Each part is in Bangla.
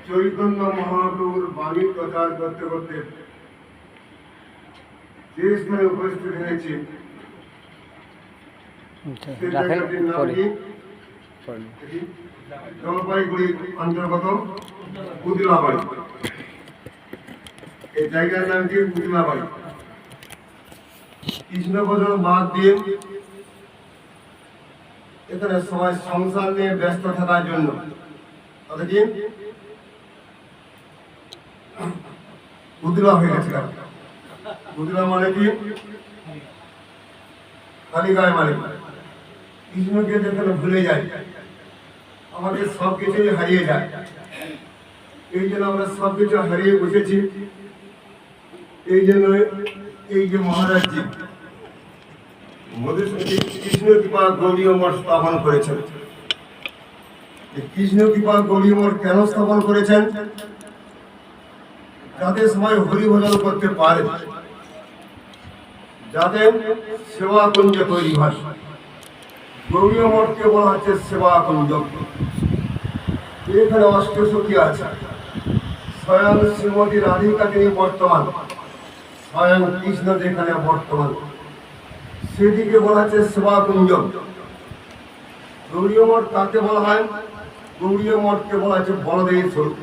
চৈতন্য মহাপ্রভুর বাণী প্রচার করতে করতে যে স্থানে উপস্থিত হয়েছে সে জায়গাটির নাম কি? জলপাইগুড়ির অন্তর্গত উদলাবাড়ি। এই জায়গার নাম কি? উদলাবাড়ি। কৃষ্ণভজন বাদ দিয়ে এখানে সবাই সংসার নিয়ে ব্যস্ত থাকার জন্য উদলা হয়ে গেছে। উদলা মানে কি? খালি গায়ে মানে কৃষ্ণকে যেখানে ভুলে যায়, আমাদের সবকিছুই হারিয়ে যায়। এই জন্য আমরা সবকিছু হারিয়ে বসেছি। এই জন্য এই যে মহারাজজি কৃষ্ণ কৃপা গৌরীয় মঠ স্থাপন করেছেন। কৃষ্ণ কৃপা গৌরীয় মঠ কেন স্থাপন করেছেন? যাতে সবাই হরিভজন করতে পারে, যাতে সেবা কুঞ্জ তৈরি হয়। গৌরীয় মঠকে বলা হচ্ছে সেবা কুঞ্জ। এখানে অষ্টসখী আছে, স্বয়ং শ্রীমতী রাধিকা তিনি বর্তমান, স্বয়ং কৃষ্ণ যেখানে বর্তমান, সেদিকে বলা হচ্ছে সেবা কুঞ্জ। গৌরীয় মঠ কাকে বলা হয়? গৌরীয় মঠকে বলা হচ্ছে বলদেব স্বরূপ।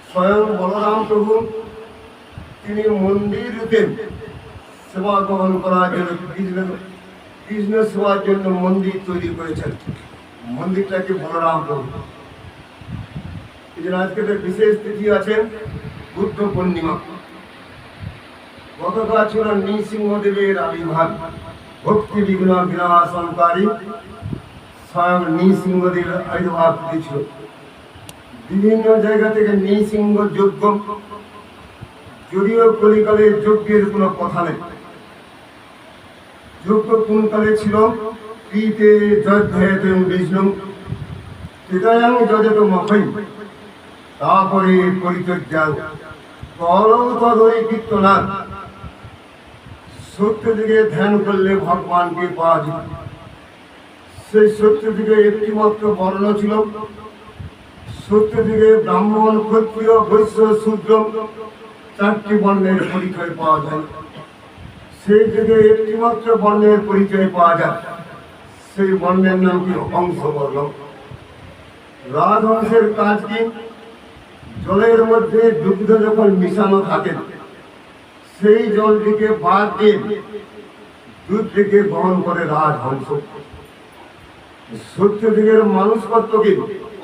স্বয়ং বলরাম প্রভু তিনি মন্দির রূপে সেবা গ্রহণ করার জন্য কৃষ্ণ সেবার জন্য মন্দির তৈরি করেছেন। মন্দিরটাকে বলরাম প্রভু। এই জন্য আজকে বিশেষ তিথি আছে বুদ্ধ পূর্ণিমা। গতকাল ছিল নৃসিংহদেবের আবির্ভাব। ভক্তি বিঘ্ন বিনাশনকারী স্বয়ং নৃসিংহদেব আবির্ভাব দিয়েছিল। বিভিন্ন জায়গা থেকে নৃসিংহ যজ্ঞ, যদিও কলিকালে যজ্ঞের কোনো কথা নেই। যজ্ঞ কোন কালে ছিল? প্রীতে যজ্ঞেতং বিষ্ণু তৃতীয়াং যজত মখৈ তারপরে পরিচর্যা করৌ তদৈ কীর্তনা। সত্য দিকে ধ্যান করলে ভগবানকে পাওয়া যায়। সেই সত্য দিকে একটি মাত্র বর্ণ ছিল। সত্য দিকে ব্রাহ্মণ, ক্ষত্রিয়, বৈশ্য, শূদ্র চারটি বর্ণের পরিচয় পাওয়া যায়। সেই যুগে একটি মাত্র বর্ণের পরিচয় পাওয়া যায়। সেই বর্ণের নাম কি? হংসবর্ণ। রাজহংসের কাজ কি? জলের মধ্যে দুগ্ধ যখন মিশানো থাকে, সেই জলটিকে বাদ দিয়ে দুধটিকে গ্রহণ করে রাজহংস। সত্য যুগের মানুষপত্রকে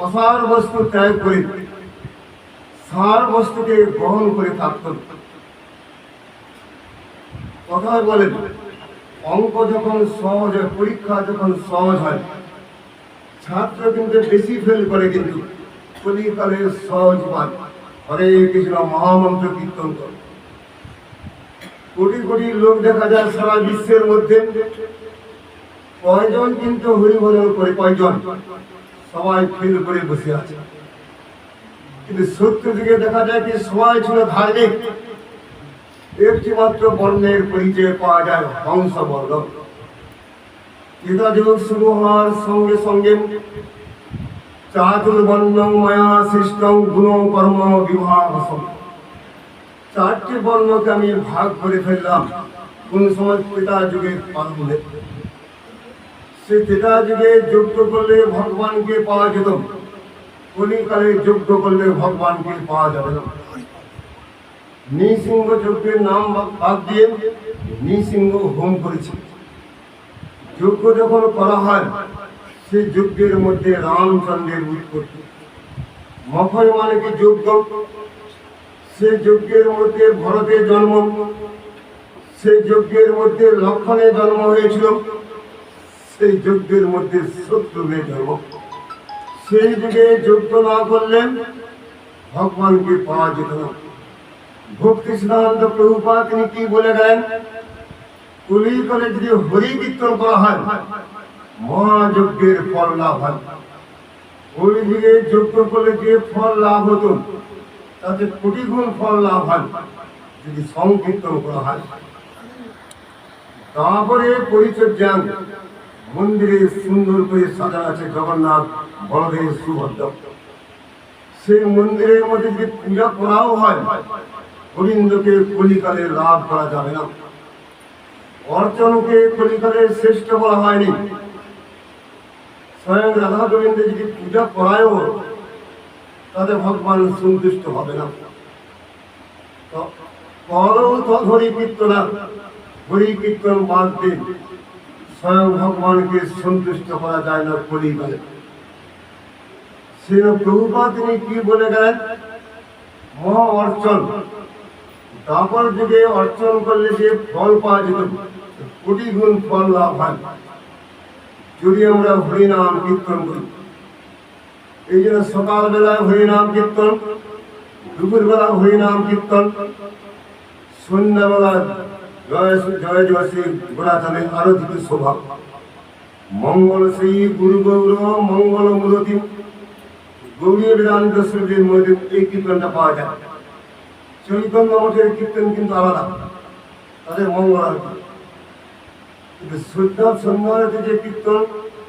অসার বস্তু ত্যাগ করে সার বস্তুকে গ্রহণ করে থাকত। কথায় বলেন, অঙ্ক যখন সহজ হয়, পরীক্ষা যখন সহজ হয়, ছাত্র কিন্তু বেশি ফেল করে, কিন্তু কলিকালে সহজ পায়। হরে কৃষ্ণ মহামন্ত্র কীর্তন করে কোটি কোটি লোক দেখা যায় সারা বিশ্বের মধ্যে। কয়জন কিন্তু হরিভজন করে? কয়জন? সবাই ফেল করে বসে আছে। কিন্তু সত্য দিকে দেখা যায় কি সবাই ছিল ধার্মিক। একটি মাত্র বর্ণের পরিচয় পাওয়া যায়, হংস বর্ণ। এটা যুগ শুরু হওয়ার সঙ্গে সঙ্গে চাতুর্বর্ণ মায়া সৃষ্টং গুণ কর্ম বিভাগ, চারটি বর্ণকে আমি ভাগ করে ফেললাম। কোন সময় ত্রেতা যুগের পালনে, সে ত্রেতা যুগে যজ্ঞ করলে ভগবানকে পাওয়া যেত, কলিকালে যজ্ঞ করলে ভগবানকে পাওয়া যাবে না। নৃসিংহ যজ্ঞের নাম বাদ দিয়ে নৃসিংহ হোম করেছে। যজ্ঞ যখন করা হয়, সেই যজ্ঞের মধ্যে রামচন্দ্রের উৎপত্তি। মখয় মানে কি? যজ্ঞ। সেই যজ্ঞের মধ্যে ভরতের জন্ম, সেই যজ্ঞের মধ্যে লক্ষণের জন্ম হয়েছিল, সেই যজ্ঞের মধ্যে শত্রুঘ্নের জন্ম। সেই যুগে যজ্ঞ না করলে ভগবানকে পাওয়া যেত না। ভক্তি সিদ্ধান্ত প্রভুপাদ তিনি কি বলে গেলেন? কলিকালে যদি হরি কীর্তন করা হয়, মহাযজ্ঞের ফল লাভ হয়। ওই যুগে যজ্ঞ করলে যে ফল লাভ হতো, তাতে কোটি গুণ ফল লাভ হয় যদি সংকীর্তন করা হয়। তারপরে পরিচর্যা। মন্দিরে সুন্দর করে সাজা আছে জগন্নাথ, বলদেব, সুভদ্রা। সেই মন্দিরের মধ্যে যদি পূজা করাও হয়, গোবিন্দকে কলিকালে লাভ করা যাবে না। অর্চনকে কলিকালে শ্রেষ্ঠ বলা হয়নি। স্বয়ং রাধা গোবিন্দের যদি পূজা করায়ও তাতে ভগবান সন্তুষ্ট হবে না। হরি কীর্তনা, হরি কীর্তন বাদ দিয়ে স্বয়ং ভগবানকে সন্তুষ্ট করা যায় না কলিকালে। শ্রীল প্রভুপাদ তিনি কি বলে গেলেন? মহা অর্চন, তারপর যুগে অর্চন করলে যে ফল পাওয়া যেত, কোটি গুণ ফল লাভ হয় যদি আমরা হরিনাম কীর্তন করি। এই জন্য সকালবেলায় হরিনাম কীর্তন, দুপুরবেলা হরিনাম কীর্তন, সন্ধ্যাবেলা জয় জয় জয় শ্রী গোড়াচাঁদের আরতিতে শোভা। মঙ্গল শ্রী গুরু গৌর মঙ্গল মূরতি গৌরীয় বেদান্ত সূর্যের মধ্যে এই কীর্তনটা পাওয়া যায়। চৈতন্য মঠের কীর্তন কিন্তু আলাদা, তাদের মঙ্গল আরতি। কিন্তু সন্ধ্যা আরতি যে কীর্তন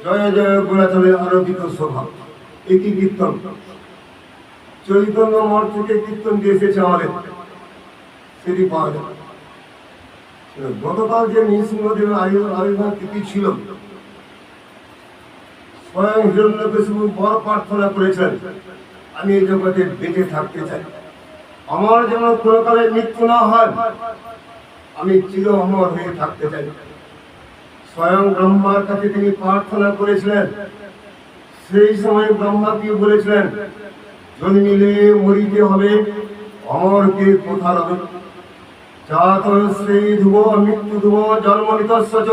জয় জয় গোড়াচাঁদের আরতিতে শোভা, একই কীর্তন চৈতন্য মঠ থেকে কীর্তন দিয়ে এসেছে আমাদের, সেটি পাওয়া যায়। গতকাল যে নৃসিংহদেবের আবির্ভাব তিথি ছিল, স্বয়ং হিরণ্যকশিপু বড় প্রার্থনা করেছেন, আমি এই জগতে বেঁচে থাকতে চাই, আমার যেন কোনকালে মৃত্যু না হয়, আমি চির অমর হয়ে থাকতে চাই। স্বয়ং ব্রহ্মার কাছে তিনি প্রার্থনা করেছিলেন। সেই সময় ব্রহ্মা কি বলেছিলেন? জন্মিলে মরিতে হবে, অমরকে কোথা রবে। জাত শ্রী ধ্রুব মৃত্যু ধ্রুব জন্ম নিতস্য চ,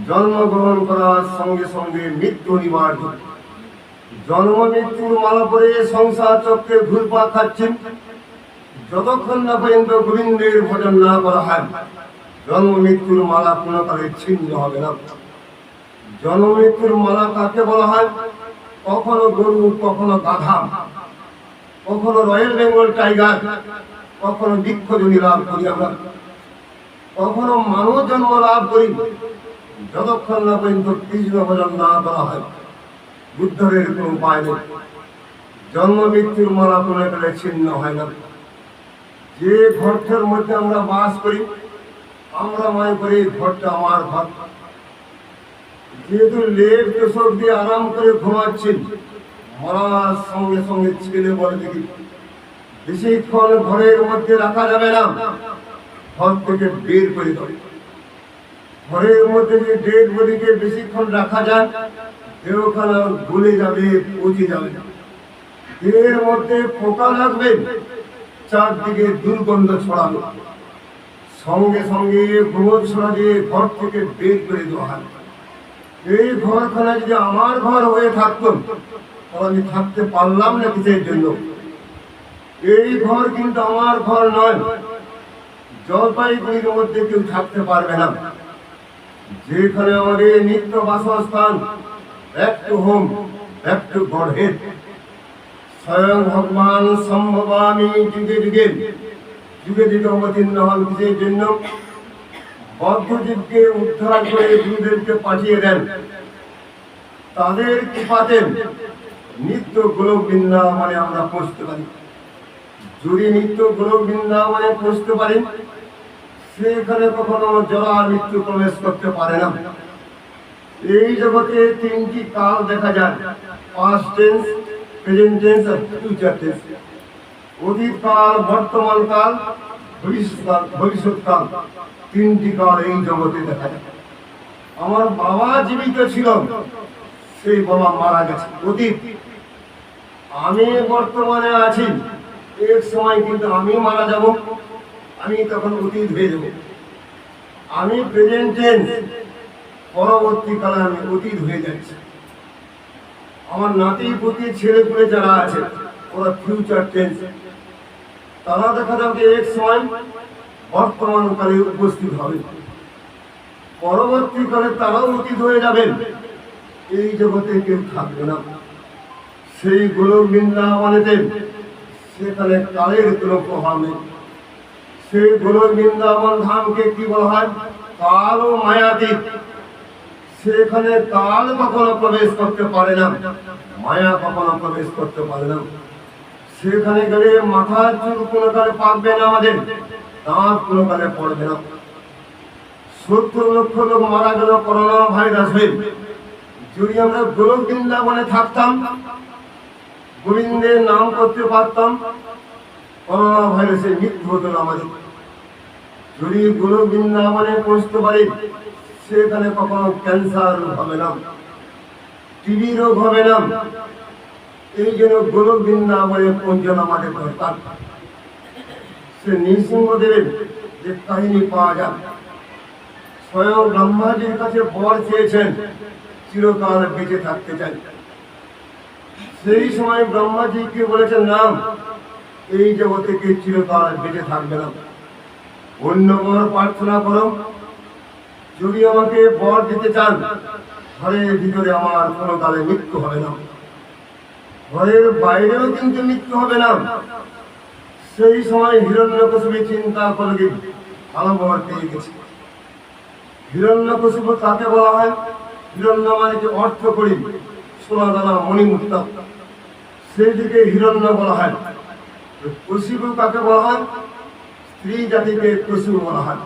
জন্মগ্রহণ করার সঙ্গে সঙ্গে মৃত্যু নিবার্য। জন্ম মৃত্যুর মালা পরে সংসার চক্রে ঘুরপা খাচ্ছেন, যতক্ষণ না পর্যন্ত গোবিন্দের ভজন না করা হয়, জন্ম মৃত্যুর মালা কোনো কালে ছিন্ন হবে না। জন্ম মৃত্যুর মালা কাকে বলা হয়? কখনো গরু, কখনো গাধা, কখনো রয়্যাল বেঙ্গল টাইগার, কখনো বৃক্ষজনী লাভ করি আমরা, কখনো মানব জন্ম লাভ করি, যতক্ষণ না পর্যন্ত কৃষ্ণ ভজন না করা হয় উদ্ধারের কোনো উপায় নেই। জন্ম মৃত্যুর মালা কোনো কালে ছিন্ন হয় না। যে ঘরটার মধ্যে আমরা বাস করি, আমরা মনে করি ঘরটা আমার ঘর। যেহেতু লেপ তোষক দিয়ে আরাম করে ঘুমাচ্ছি, মরার সঙ্গে সঙ্গে ছেলে বলে দেখি বেশিক্ষণ ঘরের মধ্যে রাখা যাবে না, ঘর থেকে বের করে দেবে। ঘরের মধ্যে যে ডেড বডিকে বেশিক্ষণ রাখা যায়, দেহখানা গলে যাবে, পচে যাবে, দেহের মধ্যে পোকা লাগবে, চারদিকে দুর্গন্ধ ছড়াবে, সঙ্গে সঙ্গে গোবর ছড়া দিয়ে ঘর থেকে বের করে দেওয়া হয়। এই ঘরখানা যদি আমার ঘর হয়ে থাকতো, তাহলে আমি থাকতে পারলাম না কিসের জন্য? এই ঘর কিন্তু আমার ঘর নয়। জলপাইগুড়ির মধ্যে কেউ থাকতে পারবে না। যেখানে আমাদের নিত্য বাসস্থান, back to home, back to Godhead. স্বয়ং ভগবান সম্ভবামী যুগে যুগে, যুগে যুগে অবতীর্ণ হন কিসের জন্য? বদ্ধজীবকে উদ্ধার করে গুরুদেবকে পাঠিয়ে দেন। তাদের কৃপাতে নিত্য গোলক বৃন্দাবনে আমরা পৌঁছতে পারি। যদি নিত্য গোলক বৃন্দাবনে পৌঁছতে পারি, সেখানে কখনো জরা মৃত্যু প্রবেশ করতে পারে না। এই জগতে তিনটি কাল দেখা যায়, পাস্ট টেন্স, প্রেজেন্ট টেন্স আর ফিউচার টেন্স। অতীত কাল, বর্তমান কাল, ভবিষ্যৎ কাল, তিনটি কাল এই জগতে দেখা যায়। আমার বাবা জীবিত ছিল, সেই বাবা মারা গেছে, অতীত। আমি বর্তমানে আছি, এক সময় কিন্তু আমি মারা যাব, আমি তখন অতীত হয়ে যাব। আমি প্রেজেন্ট টেন্স, পরবর্তীকালে আমি অতীত হয়ে যাচ্ছি। আমার নাতি পুতি ছেলে পুলে যারা আছে, ওরা ফিউচার টেন্স। তারা দেখা যাবে এক সময় বর্তমান কালে উপস্থিত হবে, পরবর্তীকালে তারাও অতীত হয়ে যাবেন। এই জগতে কেউ থাকবে না। সেই গোলক বৃন্দাবনেতে সেখানে কালের কোনো প্রভাব নেই। সেই গোলক বৃন্দাবন ধামকে কি বলা হয়? কাল ও মায়াতীত। সেখানে কাল কখনো প্রবেশ করতে পারে না। মায়া কখনো প্রবেশ করতে পারে না। সেখানে গেলে মাথার চুল কোনো কালে পাকবে না, আমাদের দাঁত কোনো কালে পড়বে না। 70 লক্ষ লোক মারা গেল করোনা ভাইরাস হয়ে। যদি আমরা গোলক বৃন্দাবনে থাকতাম, গোবিন্দের নাম করতে পারতাম, করোনা ভাইরাসের মৃত্যু হতো না আমাদের। যদি গোলক বৃন্দাবনে পৌঁছতে পারি, সেখানে কখনো ক্যান্সার রোগ হবে না, টিবি রোগ হবে না। এই জন্য গোলক বৃন্দাবনে পৌঁছানো আমাদের দরকার। সে নৃসিংহদেবের যে কাহিনী পাওয়া যায়, স্বয়ং ব্রহ্মাজির কাছে বর চেয়েছেন চিরকাল বেঁচে থাকতে চাই। সেই সময় ব্রহ্মাজিকে বলেছেন, না, এই জগতে কে চিরকাল বেঁচে থাকবে না, অন্য বর প্রার্থনা করো। যদি আমাকে বর দিতে চান, ঘরের ভিতরে আমার কোনো কালে মৃত্যু হবে না, ঘরের বাইরেও কিন্তু মৃত্যু হবে না। সেই সময় হিরণ্যকশিপু চিন্তা করলে ভালো বর পেয়ে গেছে। হিরণ্যকশিপু কাকে বলা হয়? হিরণ্য মানে যে অর্থ করি, সোনা দানা মণিমুক্তা, সেই দিকে হিরণ্য বলা হয়। কশিপু কাকে বলা হয়? স্ত্রী জাতিকে কশিপু বলা হয়।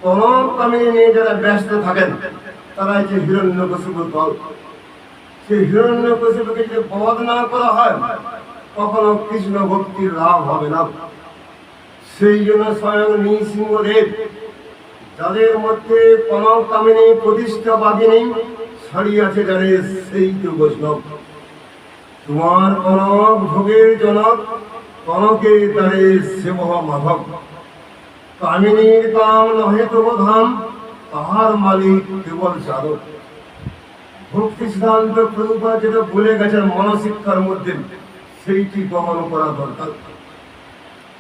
কনক কামিনী নিয়ে যারা ব্যস্ত থাকেন, তারাই যে হিরণ্যকশিপুর দল। সেই হিরণ্যকশিপুকে যদি বধ না করা হয়, কখনো কৃষ্ণ ভক্তির লাভ হবে না। সেই জন্য স্বয়ং নৃসিংহদেব, যাদের মধ্যে কনক কামিনী প্রতিষ্ঠাবাদিনী ছাড়িয়াছে যারে, সেই তো বৈষ্ণব। তোমার কনক ভোগের জনক, কনকে তারে সেব মাধব। কামিনীর কাম নহে তব ধাম, তাহার মালিক কেবল সাধক। ভক্তি সিদ্ধান্ত প্রভুপাদ যেটা বলে গেছেন মনশিক্ষার মধ্যে, সেইটি গ্রহণ করা দরকার।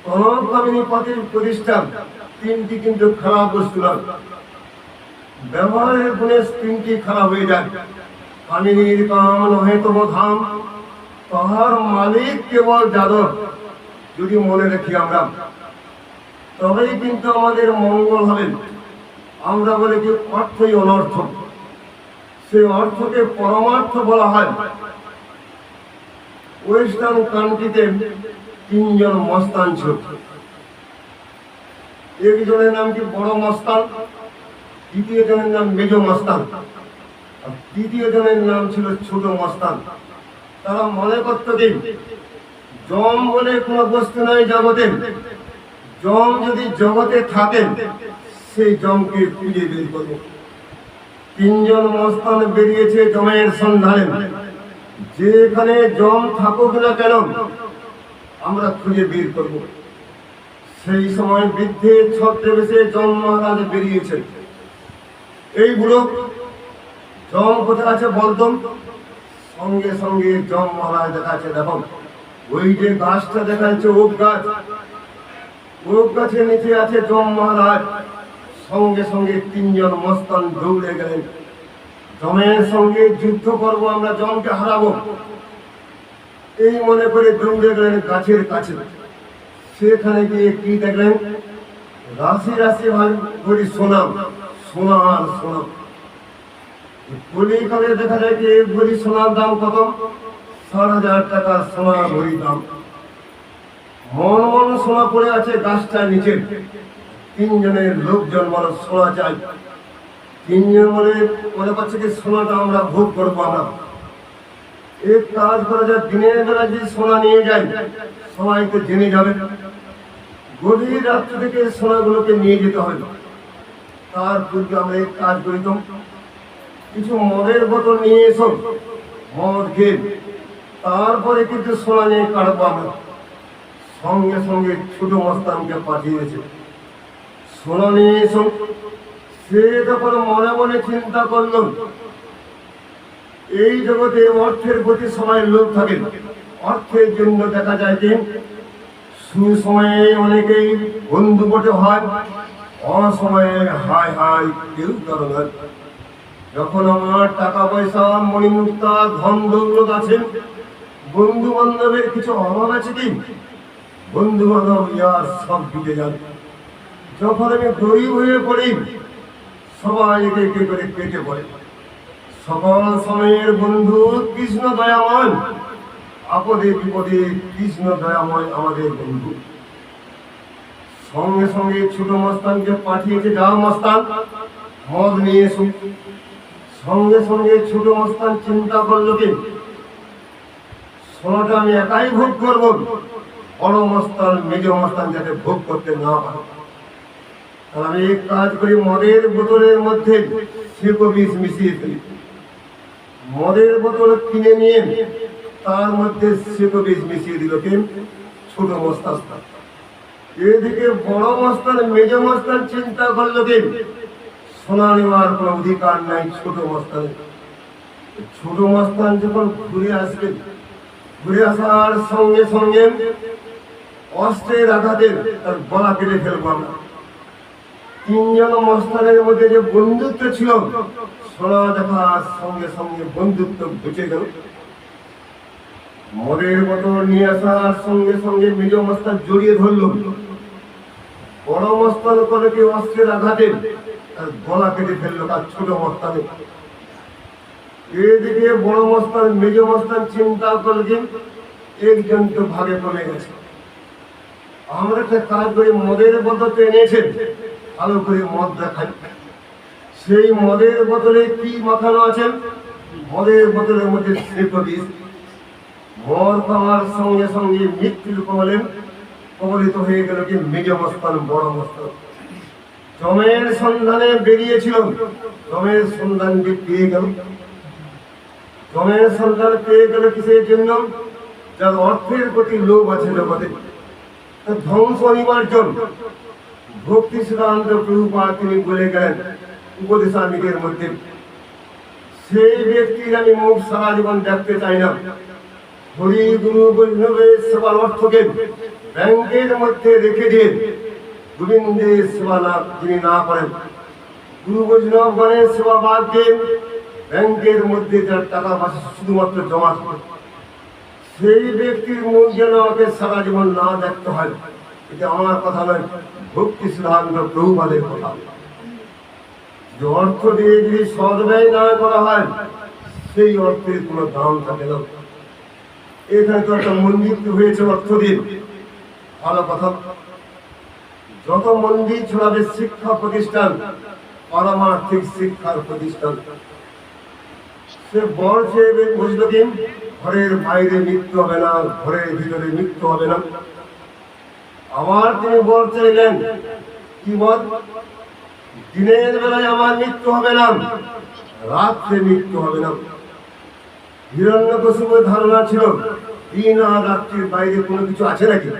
কনক কামিনী পথের প্রতিষ্ঠান তিনটি কিন্তু খারাপ বস্তু নয়। ব্যবহারের গুণে তিনটি খারাপ হয়ে যায়। কামিনীর কাম নহে তব ধাম, তাহার মালিক কেবল যাদব। যদি মনে রাখি আমরা, তবেই কিন্তু আমাদের মঙ্গল হবে। আমরা বলি কি অর্থই অনর্থ, সেই অর্থকে পরমার্থ বলা হয়। ওয়েস্টার্ন কান্ট্রিতে 3 জন মস্তান ছিল। একজনের নাম কি বড় মস্তান, দ্বিতীয় জনের নাম মেজ মস্তান, আর তৃতীয় জনের নাম ছিল ছোট মস্তান। তারা মনে করত কি যম বলে কোনো বস্তু নাই জগতে, যম যদি জগতে থাকেন, সেই যমকে খুঁজে বের করবো। 3 জন মস্তান বেরিয়েছে যমের সন্ধানে। যেখানে যম থাকুক না কেন, আমরা খুঁজে বের করব। সেই সময় বৃদ্ধের ছদ্মবেশে যম মহারাজ বেরিয়েছে। এই বুড়ো যম কোথায় আছে বলতম, সঙ্গে সঙ্গে যম মহারাজ দেখাচ্ছে, দেখো ওই যে গাছটা দেখা যাচ্ছে ওক গাছ, ওক গাছের নিচে আছে যম মহারাজ। সঙ্গে সঙ্গে 3 জন মস্তান দৌড়ে গেলেন। যমের সঙ্গে যুদ্ধ করব, আমরা যমকে হারাবো, এই মনে করে দৌড়ে গেলেন গাছের কাছে। সেখানে গিয়ে কি দেখলেন? রাশি রাশি ভরি সোনা, সোনা আর সোনা। কলিকালে দেখা যায় যে এক ভরি সোনার দাম কত? 6000 টাকা সোনা ভরি দাম। মন মন সোনা পড়ে আছে গাছটার নিচে। 3 জনের লোকজন বড় সোনা চাই। 3 জন মনে করছে কি সোনাটা আমরা ভোগ করবো। আমরা এক কাজ করা যায়, দিনের বেলা যদি সোনা নিয়ে যাই, সবাই তো জেনে যাবে। গভীর রাত্রি থেকে সোনাগুলোকে নিয়ে যেতে হবে। তার পূর্বে আমরা এক কাজ করি, তো কিছু মদের বোতল নিয়ে এসো, মদ খেয়ে তারপরে কিন্তু সোনা নিয়ে কাটবো আমরা। সঙ্গে সঙ্গে ছোট মস্তানকে পাঠিয়েছে, সোনা নিয়ে এসো। সে তখন মনে মনে চিন্তা করল, এই জগতে অর্থের প্রতি সবাই লোভ থাকে। অর্থের জন্য দেখা যায় যে সুসময়ে অনেকেই বন্ধু বটে হয়, অসময়ে হায় হায় কেউ কারো নয়। যখন আমার টাকা পয়সা মণিমুক্তা ধন দৌলত আছে, বন্ধু বান্ধবের কিছু অভাব আছে কি? বন্ধু বান্ধব ইয়ার সব দিতে যান। যখন আমি গরিব হয়ে পড়ি, সবাই একে একে করে পেটে পড়ে। সকল সময়ের বন্ধু কৃষ্ণ দয়াময়, আপদে বিপদে কৃষ্ণ দয়াময় আমাদের বন্ধু। সঙ্গে সঙ্গে ছোট মস্তানকে পাঠিয়েছে, যাও মস্তান মদ নিয়ে এসো। সঙ্গে সঙ্গে ছোট মস্তান চিন্তা করলো কি সোনাটা আমি একাই ভোগ করব, বড় মস্তান মেজ মস্তান যাতে ভোগ করতে না পারে। তাহলে আমি এক কাজ করি, মদের বোতলের মধ্যে শিল্প বিষ মিশিয়ে ফেলি। মদের বোতল কিনে নিয়ে তার মধ্যে শিল্প বিষ মিশিয়ে দিল কে? ছোট মস্তান। এদিকে বড় মস্তান মেজ মস্তান চিন্তা করলো কি সোনা নেওয়ার কোন অধিকার নাই ছোট মস্তানের। ছোট মস্তান যখন ঘুরে আসবে, ঘুরে আসার সঙ্গে সঙ্গে অস্ত্রের আঘাতে তার গলা কেটে ফেলবো আমরা। তিনজন মস্তানের মধ্যে যে বন্ধুত্ব ছিল, সোনা দেখার সঙ্গে সঙ্গে বন্ধুত্ব ঘুচে গেল। মদের বোতল নিয়ে আসার সঙ্গে সঙ্গে মেজ মস্তান জড়িয়ে ধরল। বড় মস্তান করে কি অস্ত্রের আঘাতে তার গলা কেটে ফেললো তার ছোট মস্তানে। এদিকে বড় মস্তান মেজ মস্তান চিন্তা করলেন একজন তো ভাগে কমে গেছে, আমরা একটা কাজ করি, মদের বোতল তো এনেছেন, ভালো করে মদ দেখাই। সেই মদের বোতলে কি মাখানো আছে? মদের বোতলের মধ্যে শিল্প বিষ। মদ খাওয়ার সঙ্গে সঙ্গে মৃত্যুর কবলিত হয়ে গেল কি মেজ মস্তান বড় মস্তান। জমের সন্ধানে বেরিয়েছিল, জমের সন্ধান পেয়ে গেল। জমের সন্ধান পেয়ে গেল কিসের জন্য? যার অর্থের প্রতি লোভ আছে জগতে, ধ্বংস অনিবার্য। ভক্তি সিদ্ধান্ত প্রভুপাদ তিনি বলে গেলেন উপদেশাদিকের মধ্যে, সেই ব্যক্তির আমি মুখ সারা জীবন দেখতে চাই না। হরি গুরু বৈষ্ণবের সেবার অর্থকে ব্যাংকের মধ্যে রেখে দিয়ে গোবিন্দের সেবা না যিনি না করেন, গুরু বৈষ্ণব গণের সেবা বাদ দিয়ে ব্যাংকের মধ্যে যার টাকা পয়সা শুধুমাত্র জমা করে, সেই ব্যক্তির মুখ যেন আমাকে সারা জীবন না দেখতে হয়। এটা আমার কথা নয়, ভক্তি সিদ্ধান্ত প্রভুপাদের কথা। যে অর্থ দিয়ে যদি সদ্ব্যয় না করা হয়, সেই অর্থের কোনো দাম থাকে না। এখানে তো একটা মন্দির হয়েছে অর্থ দিয়ে, ভালো কথা। যত মন্দির ছড়াবে শিক্ষা প্রতিষ্ঠান, পারমার্থিক শিক্ষার প্রতিষ্ঠান, সে বর চেয়ে বুঝলো কি ঘরের বাইরে মৃত্যু হবে না, ঘরের ভিতরে মৃত্যু হবে না। আবার তিনি বর চাইলেন কি বল? দিনের বেলায় আমার মৃত্যু হবে না, রাত্রে মৃত্যু হবে না। হিরণ্যকশিপুর ধারণা ছিল দিন আর রাত্রির বাইরে কোনো কিছু আছে নাকি?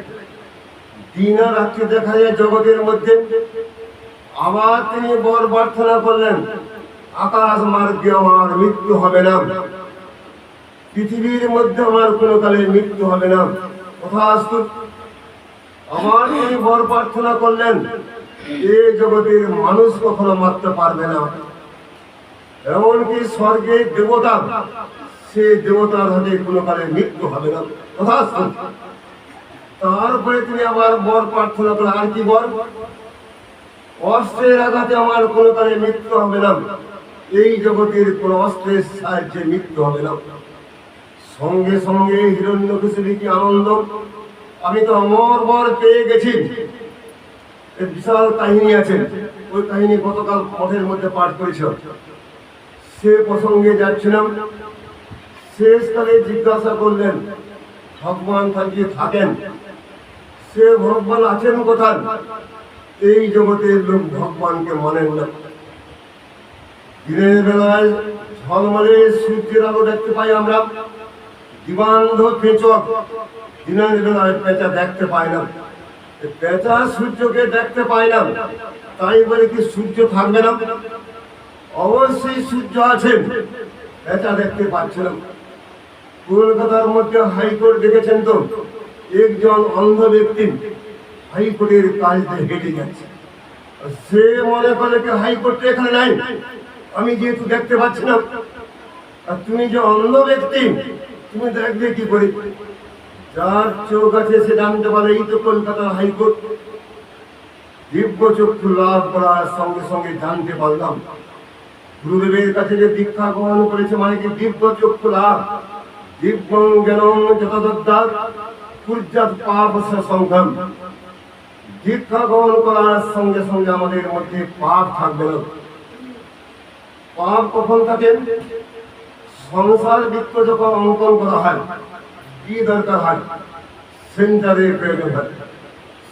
দিন আর রাত্রি দেখা যায় জগতের মধ্যে। আবার তিনি বর প্রার্থনা করলেন আকাশ মার্গে আমার মৃত্যু হবে না, পৃথিবীর মধ্যে আমার কোনো কালে মৃত্যু হবে না, তথাস্তু। আবার তিনি বর প্রার্থনা করলেন এই জগতের মানুষ কখনো মারতে পারবে না, এমনকি স্বর্গে দেবতা, সে দেবতার হাতে কোনো কালে মৃত্যু হবে না, তথাস্তু। তারপরে তিনি আবার বর প্রার্থনা করলেন, আর কি বর? অস্ত্রের আঘাতে আমার কোনো কালে মৃত্যু হবে না, এই জগতের কোন অস্ত্রের সাহায্যে মৃত্যু হবে না। সঙ্গে সঙ্গে হিরণ্যকশিপুর কি আনন্দ, আমি তো অমর বর পেয়ে গেছি। বিশাল কাহিনী আছে, ওই কাহিনী গতকাল মঠের মধ্যে পাঠ করেছ, সে প্রসঙ্গে যাচ্ছিলাম। শেষকালে জিজ্ঞাসা করলেন ভগবান থাকি থাকেন, সে ভগবান আছেন কোথায়? এই জগতের লোক ভগবানকে মানেন না। দিনের বেলায় ঝলমলে সূর্যের আলো দেখতে পাই আমরা, দিবান্ধ পেঁচক দিনের বেলায় পেঁচা দেখতে পায় না। পেঁচা সূর্যকে দেখতে পায় না, তাই বলে কি সূর্য থাকবে না? অবশ্যই সূর্য আছেন, পেঁচা দেখতে পাচ্ছে না। কলকাতার মধ্যে হাইকোর্ট দেখেছেন তো, একজন অন্ধ ব্যক্তি হাইকোর্টের কাজ দিয়ে হেঁটে যাচ্ছে। সে মনে করে কি হাইকোর্ট এখানে নাই, আমি যেহেতু দেখতে পাচ্ছি না। আর তুমি যে অন্ধ ব্যক্তি, তুমি দেখবে কি করে? যার চোখ আছে সে জানতে পারে এই তো কলকাতার হাইকোর্ট। দিব্য চক্ষু লাভ করার সঙ্গে সঙ্গে জানতে পারলাম গুরুদেবের কাছে যে দীক্ষা গ্রহণ করেছে মানে কি দিব্য চক্ষু লাভ, দিব্যং জ্ঞানং যতদদ্দাৎ পূজ্যাৎ পাপস্য সংঘম। দীক্ষা গ্রহণ করার সঙ্গে সঙ্গে আমাদের মধ্যে পাপ থাকবে না। পাপ কখন থাকে? সংসার বৃত্ত যখন অঙ্কন করা হয় কি দরকার হয়? সেন্টারের প্রয়োজন হয়।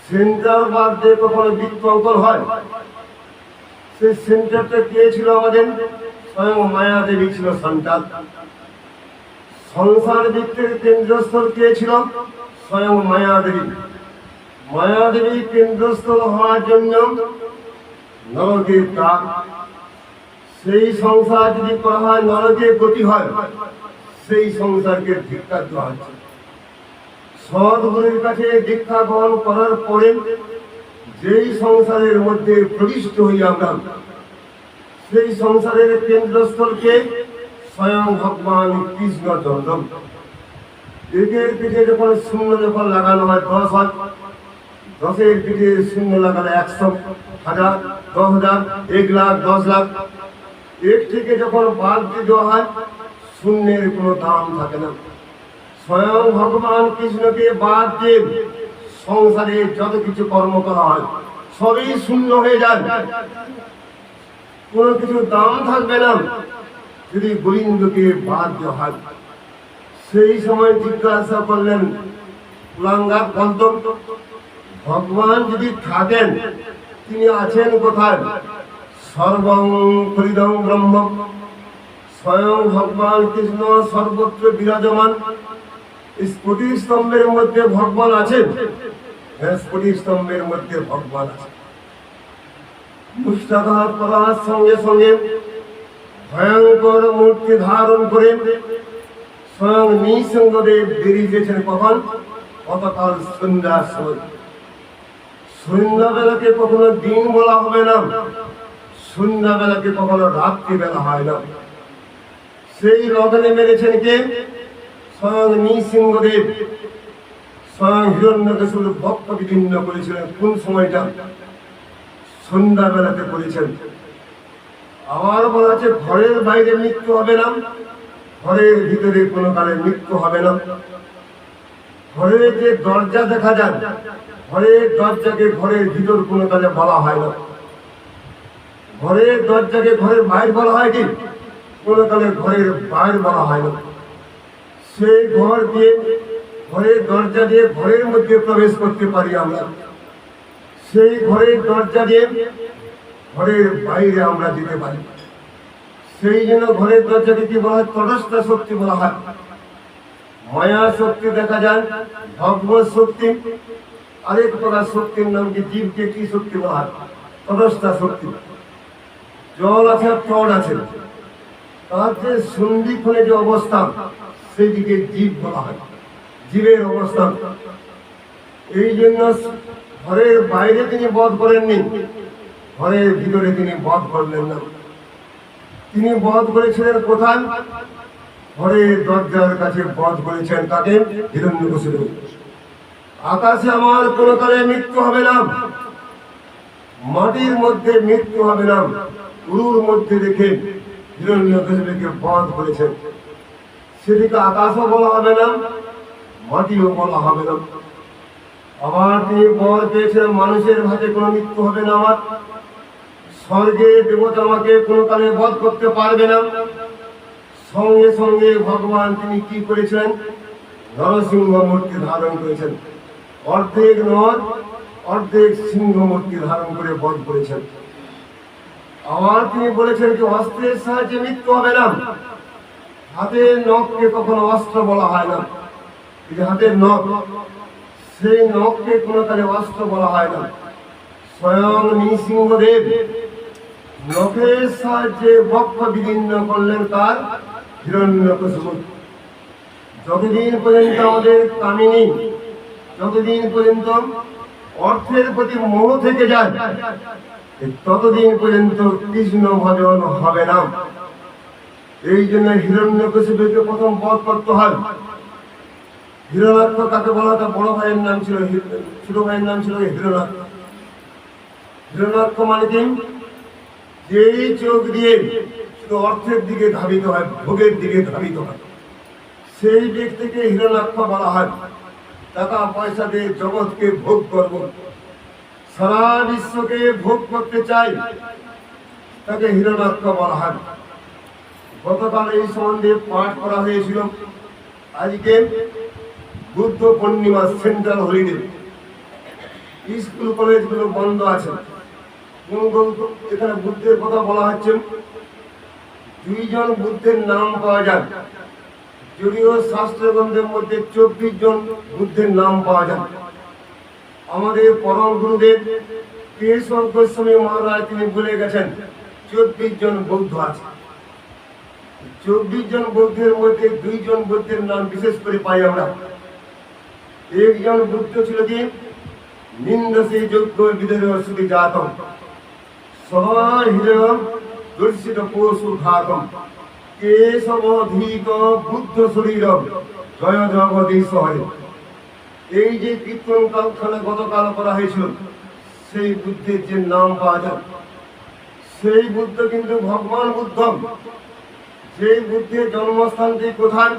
সেন্টার বাদ দিয়ে কখনো বৃত্ত অঙ্কন হয়? সেই সেন্টারটা কে ছিল? আমাদের স্বয়ং মায়া দেবী ছিল সেন্টার। সংসার বৃত্তের কেন্দ্রস্থল কে ছিল? স্বয়ং মায়া দেবী। মায়া দেবী কেন্দ্রস্থল হওয়ার জন্য নরকের কাজ। সেই সংসার যদি করা হয় নরকে গতি হয়, সেই সংসারকে ধিক্কার দেওয়া হচ্ছে। সদ্গুরুর কাছে দীক্ষা গ্রহণ করার পরে যেই সংসারের মধ্যে প্রবিষ্ট হই আমরা, সেই সংসারের কেন্দ্রস্থলকে স্বয়ং ভগবান কৃষ্ণচন্দ্র। একের পিঠে যখন শূন্য যখন লাগানো হয় 10 হয়, 10-এর পিঠে শূন্য লাগালে 100, 1000, 10,000, 1 লাখ, 10 লাখ। এর থেকে যখন বাদ দিয়ে দেওয়া হয় শূন্যের কোনো দাম থাকে না। স্বয়ং ভগবান কৃষ্ণকে বাদ দিয়ে সংসারে যত কিছু কর্ম করা হয় সবই শূন্য হয়ে যায়, কোনো কিছু দাম থাকবে না যদি গোবিন্দকে বাদ দেওয়া হয়। সেই সময় জিজ্ঞাসা করলেন কুলাঙ্গা কন্তম, ভগবান যদি থাকেন তিনি আছেন কোথায়? সর্বং খলিদং ব্রহ্ম। স্বয়ং ভগবান কৃষ্ণ সর্বত্র বিরাজমান। স্ফটিক স্তম্ভের মধ্যে ভগবান আছেন। হ্যাঁ, স্ফটিক স্তম্ভের মধ্যে ভগবান আছে। মুষ্টাঘাত করার সঙ্গে সঙ্গে ভয়ঙ্কর মূর্তি ধারণ করে স্বয়ং নৃসিংহদেব বেরিয়েছেন। কখন? গতকাল সন্ধ্যার সময়। সন্ধ্যাবেলাকে কখনো দিন বলা হবে না, সন্ধ্যাবেলাকে কখনো রাত্রিবেলা হয় না। সেই লগ্নে মেরেছেন কে? স্বয়ং নৃসিংহদেব। স্বয়ং হিরণ্যকশিপুর ভক্ত বিদীর্ণ করেছিলেন। কোন সময়টা? সন্ধ্যাবেলাতে করেছেন। আবার বলা আছে ঘরের বাইরে মৃত্যু হবে না, ঘরের ভিতরে কোনো কালে মৃত্যু হবে না। ঘরের যে দরজা দেখা যায়, ঘরের দরজাকে ঘরের ভিতর কোনো কালে বলা হয় না। ঘরের দরজাকে ঘরের বাইরে বলা হয় কি? কোনো কালে ঘরের বাইরে বলা হয় না। সেই ঘর দিয়ে, ঘরের দরজা দিয়ে ঘরের মধ্যে প্রবেশ করতে পারি আমরা। সেই ঘরের দরজা দিয়ে ঘরের বাইরে আমরা যেতে পারি। সেই জন্য ঘরের দরজাকে কি বলা হয়? তটস্থ শক্তি বলা হয়। মায়া শক্তি দেখা যায়, ভগবত শক্তি। আরেক প্রকার শক্তির নাম কি? জীবকে কি শক্তি বলা হয়? তটস্থ শক্তি। জল আছে, তট আছে, তার যে সন্ধিক্ষণে যে অবস্থান সেই দিকে জীব বলা হয়, জীবের অবস্থান। এই জন্য ঘরের বাইরে তিনি বধ করেননি, ঘরের ভিতরে তিনি বধ করলেন না। তিনি বধ করেছিলেন কোথায়? ঘরের দরজার কাছে বধ করেছেন। কাকে? হিরণ্যকশিপু। আকাশে আমার কোনো কালে মৃত্যু হবে না, মাটির মধ্যে মৃত্যু হবে না। উরুর মধ্যে রেখে হিরণ্যকশিপুকে বধ করেছেন। সেদিকে আকাশও বলা হবে না, মাটিও বলা হবে না। আবার তিনি বর পেয়েছেন মানুষের ভাতে কোনো মৃত্যু হবে না আমার। স্বর্গে দেবতা আমাকে কোনো কালে বধ করতে পারবে না। সঙ্গে সঙ্গে ভগবান তিনি কি করেছেন? নরসিংহ মূর্তি ধারণ করেছেন। অর্ধেক নর অর্ধেক সিংহ মূর্তি ধারণ করে বধ করেছেন। আবার তিনি বলেছেন যে অস্ত্রের সাহায্যে মৃত্যু হবে না। হাতের নখকে কখনো অস্ত্র বলা হয় না। এই যে হাতের নখ, সেই নখকে কোনো কালে অস্ত্র বলা হয় না। স্বয়ং নৃসিংহদেব নখের সাহায্যে বক্ষ বিদীর্ণ করলেন তার হিরণ্যকশিপু। যতদিন পর্যন্ত আমাদের কামিনী, যতদিন পর্যন্ত অর্থের প্রতি মোহ থেকে যায়, ততদিন পর্যন্ত কৃষ্ণ ভজন হবে না। এই জন্য হিরণ্যকশিপুকে প্রথম বধ করতে হয়। হিরণাক্ষ কাকে বলা হয়? বড় ভাইয়ের নাম ছিল, ছোট ভাইয়ের নাম ছিল হিরণাক্ষ। হিরণাক্ষ মানে কি? যেই চোখ দিয়ে শুধু অর্থের দিকে ধাবিত হয়, ভোগের দিকে ধাবিত হয়। সেই ব্যক্তিকে হিরণ্যাক্ষ বলা হয়। টাকা পয়সা দিয়ে জগৎকে ভোগ করব, সারা বিশ্বকে ভোগ করতে চাই, তাকে হিরণ্যাক্ষ বলা হয়। গতকাল এই সম্বন্ধে পাঠ করা হয়েছিল। আজকে Buddha Purnima, central holiday, school কলেজগুলো বন্ধ আছে। এখানে বুদ্ধের কথা বলা হচ্ছে। 2 জন বুদ্ধের নাম পাওয়া যায়, যদিও শাস্ত্র গ্রন্থের মধ্যে 24 জন বুদ্ধের নাম পাওয়া যায়। আমাদের পরম গুরুদেব কেশব গোস্বামী মহারাজ তিনি বলে গেছেন 24 জন বৌদ্ধ আছে। 24 জন বৌদ্ধের মধ্যে 2 জন বুদ্ধের নাম বিশেষ করে পাই আমরা। একজন বুদ্ধ ছিল কি নিন্দসে যোগ্য বিদেহ সুখী জাতম সবার হৃদয় দর্শিত পশু ঘাতম কেশবধিক বুদ্ধ শরীর জয় জগদীশ হরে। এই যে কীর্তন কালখানে গতকাল করা হয়েছিল, সেই বুদ্ধের যে নাম পাওয়া যায়, সেই বুদ্ধ কিন্তু ভগবান বুদ্ধ। সেই বুদ্ধের জন্মস্থানটি কোথায়?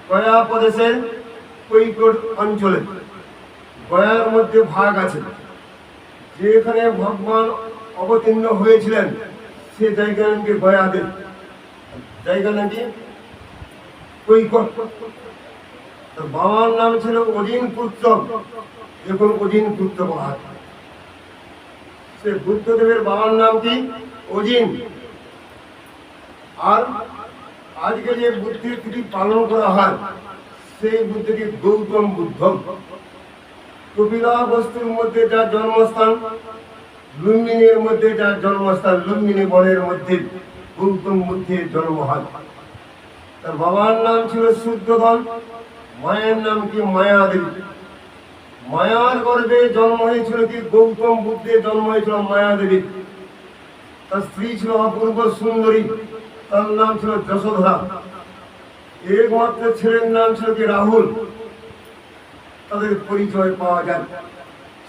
গয়া প্রদেশের কৈকট অঞ্চলে। গয়ার মধ্যে ভাগ আছে, যেখানে ভগবান অবতীর্ণ হয়েছিলেন সে জায়গা নাকি গয়াদেব, জায়গা নাকি কৈকট। বাবার নাম ছিল অজিন পুত্র, এখন অজিন পুত্র বলা হয়। সে বুদ্ধদেবের বাবার নাম কি? অজিন। আর আজকে যে বুদ্ধের তিথি পালন করা হয়, সেই বুদ্ধকে গৌতম বুদ্ধ। কপিলা বস্তুর মধ্যে যার জন্মস্থান, লুম্বিনীর মধ্যে যার জন্মস্থান, লুম্বিনী বনের মধ্যে গৌতম বুদ্ধের জন্ম হয়। তার বাবার নাম ছিল শুদ্ধধন, মায়ের নাম কি মায়াদেবী। মায়ার গর্ভে জন্ম হয়েছিল কি গৌতম বুদ্ধের জন্ম হয়েছিল মায়াদেবী। তার স্ত্রী ছিল অপূর্ব সুন্দরী, তার নাম ছিল যশোধরা। একমাত্র ছেলের নাম ছিল কি রাহুল। তাদের পরিচয় পাওয়া যায়।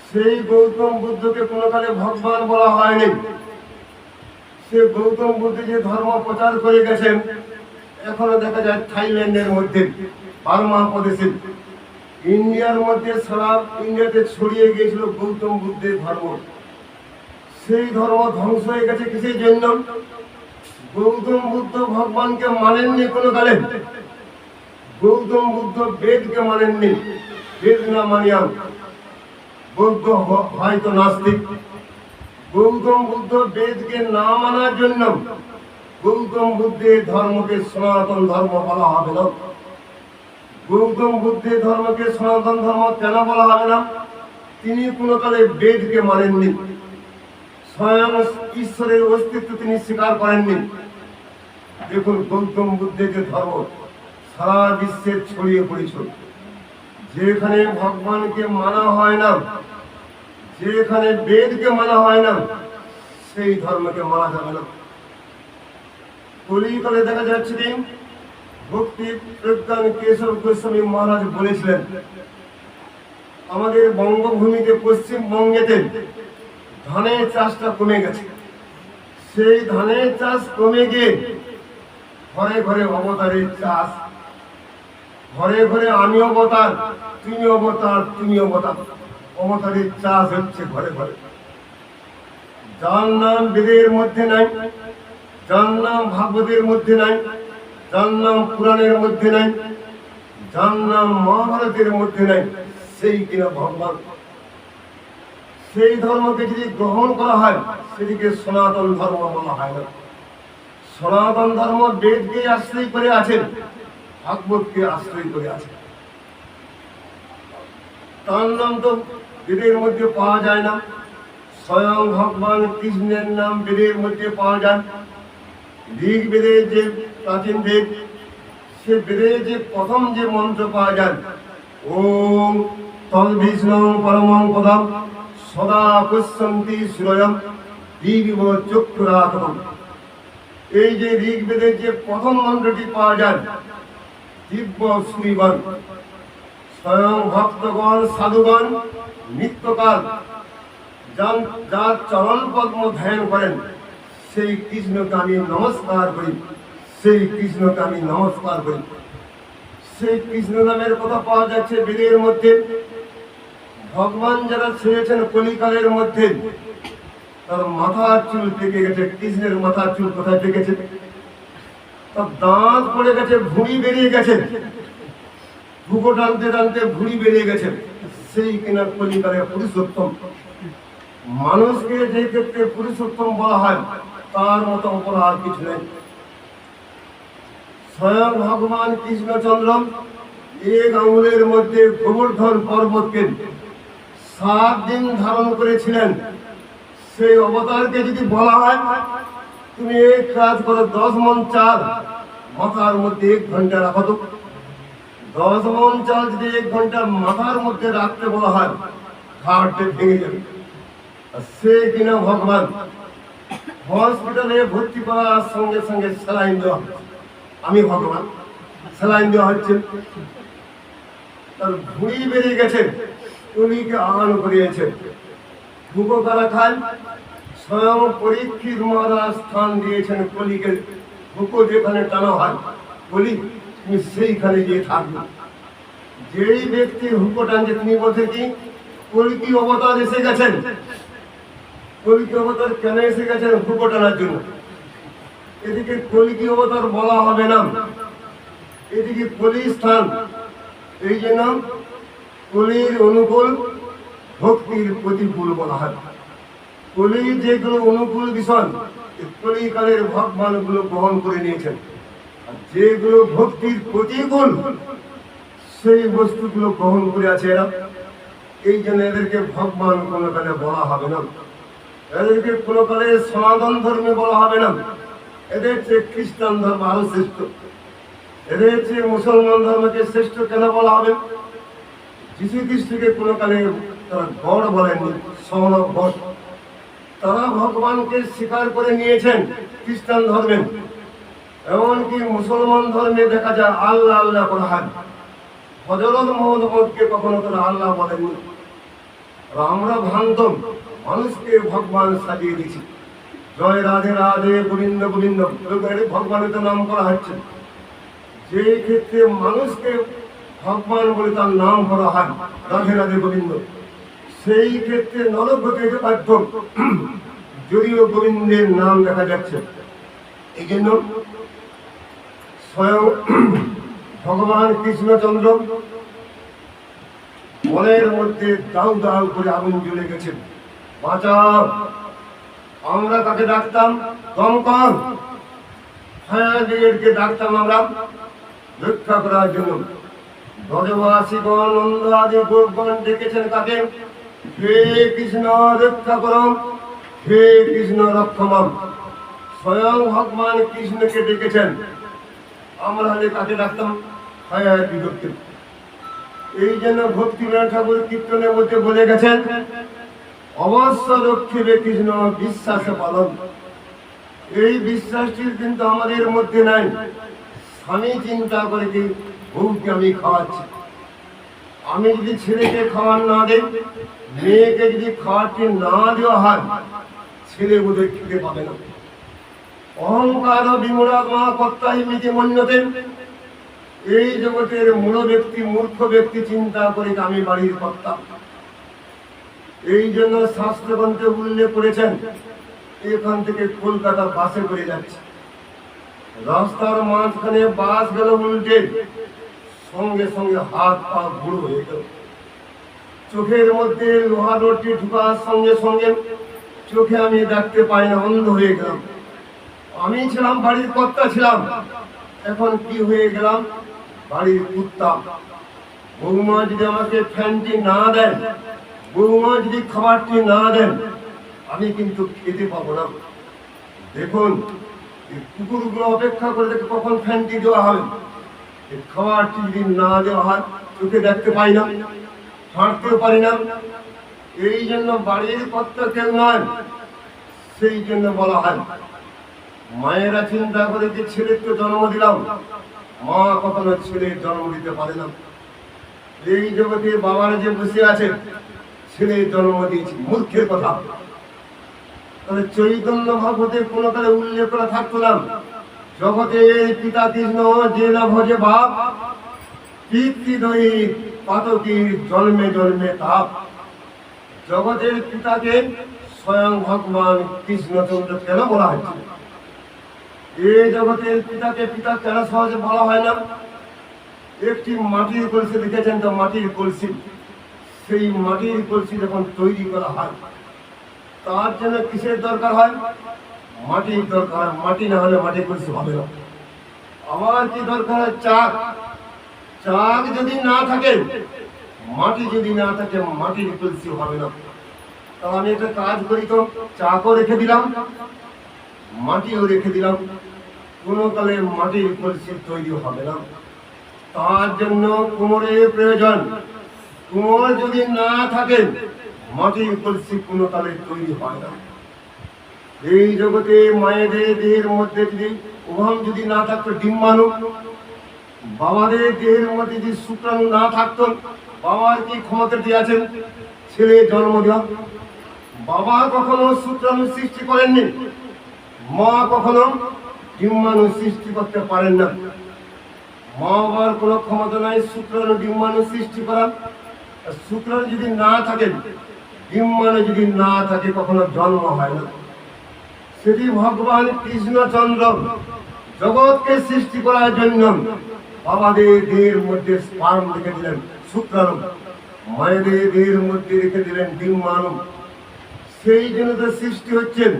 সেই গৌতম বুদ্ধকে কোনো কালে ভগবান বলা হয়নি। সে গৌতম বুদ্ধ যে ধর্ম প্রচার করে গেছেন, এখনো দেখা যায় থাইল্যান্ডের মধ্যে, বার্মা প্রদেশে, ইন্ডিয়ার মধ্যে, সারা ইন্ডিয়াতে ছড়িয়ে গিয়েছিল গৌতম বুদ্ধের ধর্ম। সেই ধর্ম ধ্বংস হয়ে গেছে কিসের জন্য? গৌতম বুদ্ধ ভগবানকে মানেননি কোনো কালে। গৌতম বুদ্ধ বেদকে মানেননি। বেদ না মানিয়া বৌদ্ধ হয়তো নাস্তিক। গৌতম বুদ্ধ বেদকে না মানার জন্য গৌতম বুদ্ধের ধর্মকে সনাতন ধর্ম বলা হবে না। গৌতম বুদ্ধের ধর্মকে সনাতন ধর্ম কেন বলা হবে না? তিনি কোনো কালে বেদকে মানেননি। স্বয়ং ঈশ্বরের অস্তিত্ব তিনি স্বীকার করেননি। দেখুন গৌতম বুদ্ধের যে ধর্ম সারা বিশ্বে ছড়িয়ে পড়েছিল। যেখানে ভগবানকে মানা হয় না, যেখানে বেদকে মানা হয় না, সেই ধর্মকে মানা যাবে না। কলিকালে দেখা যাচ্ছে কি ভক্তি প্রজ্ঞান কেশব গোস্বামী মহারাজ বলেছিলেন, আমাদের বঙ্গভূমিতে পশ্চিমবঙ্গেতে ধানের চাষটা কমে গেছে। সেই ধানের চাষ কমে গিয়ে ঘরে ঘরে অবতারের চাষ, ঘরে ঘরে আমি অবতার, তুমি অবতার, তুমি অবতার, অবতারের চাষ হচ্ছে ঘরে ঘরে। যার নাম বেদের মধ্যে নাই, যার নাম ভাগবতের মধ্যে নাই, যার নাম পুরাণের মধ্যে নাই, যার নাম মহাভারতের মধ্যে নাই, সেই কিনা ভগবান। সেই ধর্মকে যদি গ্রহণ করা হয়, সেটিকে সনাতন ধর্ম বলা হয় না। সনাতন ধর্ম বেদকে আশ্রয় করে আছেন, ভাগবতকে আশ্রয় করে আছে। তার নাম তো বেদের মধ্যে পাওয়া যায় না। স্বয়ং ভগবান কৃষ্ণের নাম বেদের মধ্যে পাওয়া যায়। ঋগ্বেদের যে প্রাচীন বেদ, সে বেদের যে প্রথম যে মন্ত্র পাওয়া যায়, ওম তদ্বিষ্ণু পরমং পদম সদা পশ্যন্তি সুরয়ম দিবিব চক্ষুরাতম। এই যে ঋগ্বেদের যে প্রথম মন্ত্রটি পাওয়া যায়, দিব্য সুরিবন, স্বয়ং ভক্তগণ সাধুগণ নিত্যকাল যার চরণ পদ্ম ধ্যান করেন, সেই কৃষ্ণকে আমি নমস্কার করি, সেই কৃষ্ণকে আমি নমস্কার করি। সেই কৃষ্ণ নামের কথা পাওয়া যাচ্ছে বেদের মধ্যে। ভগবান যারা ছেড়েছেন কলিকালের মধ্যে, তার মাথার চুল পেকে গেছে। কৃষ্ণের মাথার চুল কোথায় পেকেছে? তার দাঁত পড়ে গেছে, ভুঁড়ি বেরিয়ে গেছে, ভুগো টানতে টানতে ভুঁড়ি বেরিয়ে গেছে। সেই কিনা কলিকালের পুরুষোত্তম। মানুষকে যে ক্ষেত্রে পুরুষোত্তম বলা হয়, তার মতো অপরাধ কিছু নেই। স্বয়ং ভগবান কৃষ্ণচন্দ্র এক আঙুলের মধ্যে গোবর্ধন পর্বতকে 7 দিন ধারণ করেছিলেন। সেই অবতারকে যদি বলা হয় তুমি এক কাজ করো, 10 মণ চাল মাথার মধ্যে 1 ঘন্টা রাখো তো। 10 মণ চাল যদি 1 ঘন্টা মাথার মধ্যে রাখতে বলা হয়, হাড়টা ভেঙে যাবে। সে কিনা ভগবান হসপিটালে ভর্তি করার সঙ্গে সঙ্গে স্যালাইন দেওয়া, আমি ভগবান, স্যালাইন দেওয়া হচ্ছে, তার ভুঁড়ি বেরিয়ে গেছে, উনিকে আহ্বান করিয়েছে। ভুগো কারা খায়? স্বয়ং পরীক্ষিত মহারাজ স্থান দিয়েছেন কলিকে। ভুগো যেখানে টানা হয়, বলি তুমি সেইখানে গিয়ে থাকবে। যেই ব্যক্তি হুকো টানছে তিনি বলছে কি কলিকি অবতার এসে গেছেন। কলিকি অবতার কেন এসে গেছেন? হুকো টানার জন্য। এদিকে কলিকি অবতার বলা হবে না, এদিকে কলি স্থান। এই জন্য কলির অনুকূল, ভক্তির প্রতিকূল বলা হয়। কলির যেগুলো অনুকূল বিষয়, কলিকালের ভগবানগুলো গ্রহণ করে নিয়েছেন। আর যেগুলো ভক্তির প্রতিকূল, সেই বস্তুগুলো গ্রহণ করে আছে এরা। এই জন্য এদেরকে ভগবান কোনো কালে বলা হবে না, এদেরকে কোনো কালে সনাতন ধর্মে বলা হবে না। এদের চেয়ে খ্রিস্টান ধর্ম আরো শ্রেষ্ঠ, এদের চেয়ে মুসলমান ধর্মকে শ্রেষ্ঠ কেন বলা হবে? যীশু খ্রিস্টকে কোনো কালে তারা গড় বলেননি, সন অফ গড। তারা ভগবানকে স্বীকার করে নিয়েছেন খ্রিস্টান ধর্মে। এমনকি মুসলমান ধর্মে দেখা যায় আল্লাহ আল্লাহ করা হয়। হযরত মুহাম্মদকে কখনো তারা আল্লাহ বলেননি। আর আমরা ভ্রান্ত, মানুষকে ভগবান সাজিয়ে দিয়েছি। জয় রাধে রাধে, গোবিন্দ গোবিন্দ, ভগবানের তো নাম করা হচ্ছে। যে ক্ষেত্রে মানুষকে ভগবান বলে তার নাম করা হয়, রাধে রাধে গোবিন্দ, সেই ক্ষেত্রে নরক হতে বাধ্য, যদিও গোবিন্দের নাম দেখা যাচ্ছে। এই জন্য স্বয়ং ভগবান কৃষ্ণচন্দ্র মনের মধ্যে দাউ দাউ করে আগুন জ্বলে গেছে। বাঁচাও! আমরা তাকে ডাকতাম দমকল, ফায়ার ব্রিগেডকে ডাকতাম আমরা রক্ষা করার জন্য। ব্রজবাসীগণ নন্দ আদি গোপগণ ডেকেছেন কাকে? হে কৃষ্ণ রক্ষা করম, হে কৃষ্ণ রক্ষমাম। স্বয়ং ভগবান কৃষ্ণকে ডেকেছেন। আমরা হলে কাকে ডাকতাম? ফায়ার ব্রিগেডকে। এই জন্য ভক্তিনাথ ঠাকুর কীর্তনের মধ্যে বলে গেছেন, অবশ্য রক্ষিবে কৃষ্ণ বিশ্বাসে পালন। এই বিশ্বাসটি কিন্তু আমাদের মধ্যে নাই। স্বামী চিন্তা করে কি বউকে আমি খাওয়াচ্ছি, আমি যদি ছেলেকে খাওয়ার না দেই, মেয়েকে যদি খাওয়ারটি না দেওয়া হয়, ছেলে বোধহয় খেতে পাবে না। অহংকার বিমূঢ়া কর্তাই মিতি মন্যতে। এই জগতের মূল ব্যক্তি, মূর্খ ব্যক্তি চিন্তা করে আমি বাড়ির কর্তা। এই জন্য শাস্ত্রগ্রন্থে উল্লেখ করেছেন, এখান থেকে কলকাতা বাসে করে যাচ্ছে, রাস্তার মাঝখানে বাস গেল উল্টে, সঙ্গে সঙ্গে হাত পা বুড়ো হয়ে গেল। চোখের মধ্যে লোহা রডটি ঢুকার সঙ্গে সঙ্গে চোখে আমি দেখতে পাই না, অন্ধ হয়ে গেলাম। আমি ছিলাম বাড়ির কর্তা ছিলাম, এখন কি হয়ে গেলাম? বাড়ির কুত্তা। বৌমা যদি আমাকে ফ্যানটি না দেন, বৌমা যদি খাবারটি না দেন, আমি কিন্তু খেতে পাবো না। দেখুন, কুকুরগুলো অপেক্ষা করে দেখে কখন ফ্যানটি দেওয়া হবে। খাবারটি যদি না দেওয়া হয়, চোখে দেখতে পাই না, হাঁটতেও পারি না। এই জন্য বাড়ির কর্তা কেউ নয়। সেই জন্য বলা হয়, মায়েরা চিন্তা করে যে ছেলের তো জন্ম দিলাম, মা কখনো ছেলের জন্ম দিতে পারে না। এই জগতে বাবারা যে বসে আছে, ছেলের জন্ম দিয়েছি, মূর্খের কথা। তাহলে চৈতন্য ভাগবতের কোনো কালে উল্লেখ করা থাকতো না জগতের পিতা কৃষ্ণ যে না ভজে বাপ পিতৃদয়ী পাতকীর জন্মে জন্মে তাপ। জগতের পিতাকে স্বয়ং ভগবান কৃষ্ণচন্দ্র কেন বলা হয়েছে? এই জগতের পিতাকে পিতা কেন সহজে বলা হয় না? একটি মাটির কলসি দেখেছেন তো, মাটির কলসি, সেই মাটির কলসি যখন তৈরি করা হয় তার জন্য কিসের দরকার হয়? মাটির দরকার হয়। মাটি না হলে মাটির কলসি হবে না। আবার কি দরকার হয়? চাক। চাক যদি না থাকে, মাটি যদি না থাকে, মাটির কলসি হবে না। তো আমি একটা কাজ করি তো, চাকও রেখে দিলাম, মাটিও রেখে দিলাম, কোনো কালে মাটির কলসি তৈরি হবে না। তার জন্য কুমোরের প্রয়োজন। কুমোর যদি না থাকে, মাটির কলসি কোনো কালে তৈরি হয় না। এই জগতে মায়েদের দেহের মধ্যে যদি ওভাম যদি না থাকতো ডিম্বাণু, বাবাদের দেহের মধ্যে যদি শুক্রাণু না থাকতো, বাবার কি ক্ষমতা দিয়েছেন ছেলে জন্ম দেওয়া? বাবা কখনো শুক্রাণু সৃষ্টি করেননি, মা কখনো ডিম্বাণু সৃষ্টি করতে পারেন না। মা বাবার কোনো ক্ষমতা নাই শুক্রাণু ডিম্বাণু সৃষ্টি করার। শুক্রাণু যদি না থাকে, ডিম্বাণু যদি না থাকে, কখনো জন্ম হয় না। সেটি ভগবান কৃষ্ণচন্দ্র জগৎকে সৃষ্টি করার জন্য বাবাদের দেহের মধ্যে স্পার্ম রেখে দিলেন শুক্রাণু, মায়েদের দেহের মধ্যে রেখে দিলেন ডিম্বাণু। সেই জন্য তো সৃষ্টি হচ্ছেন।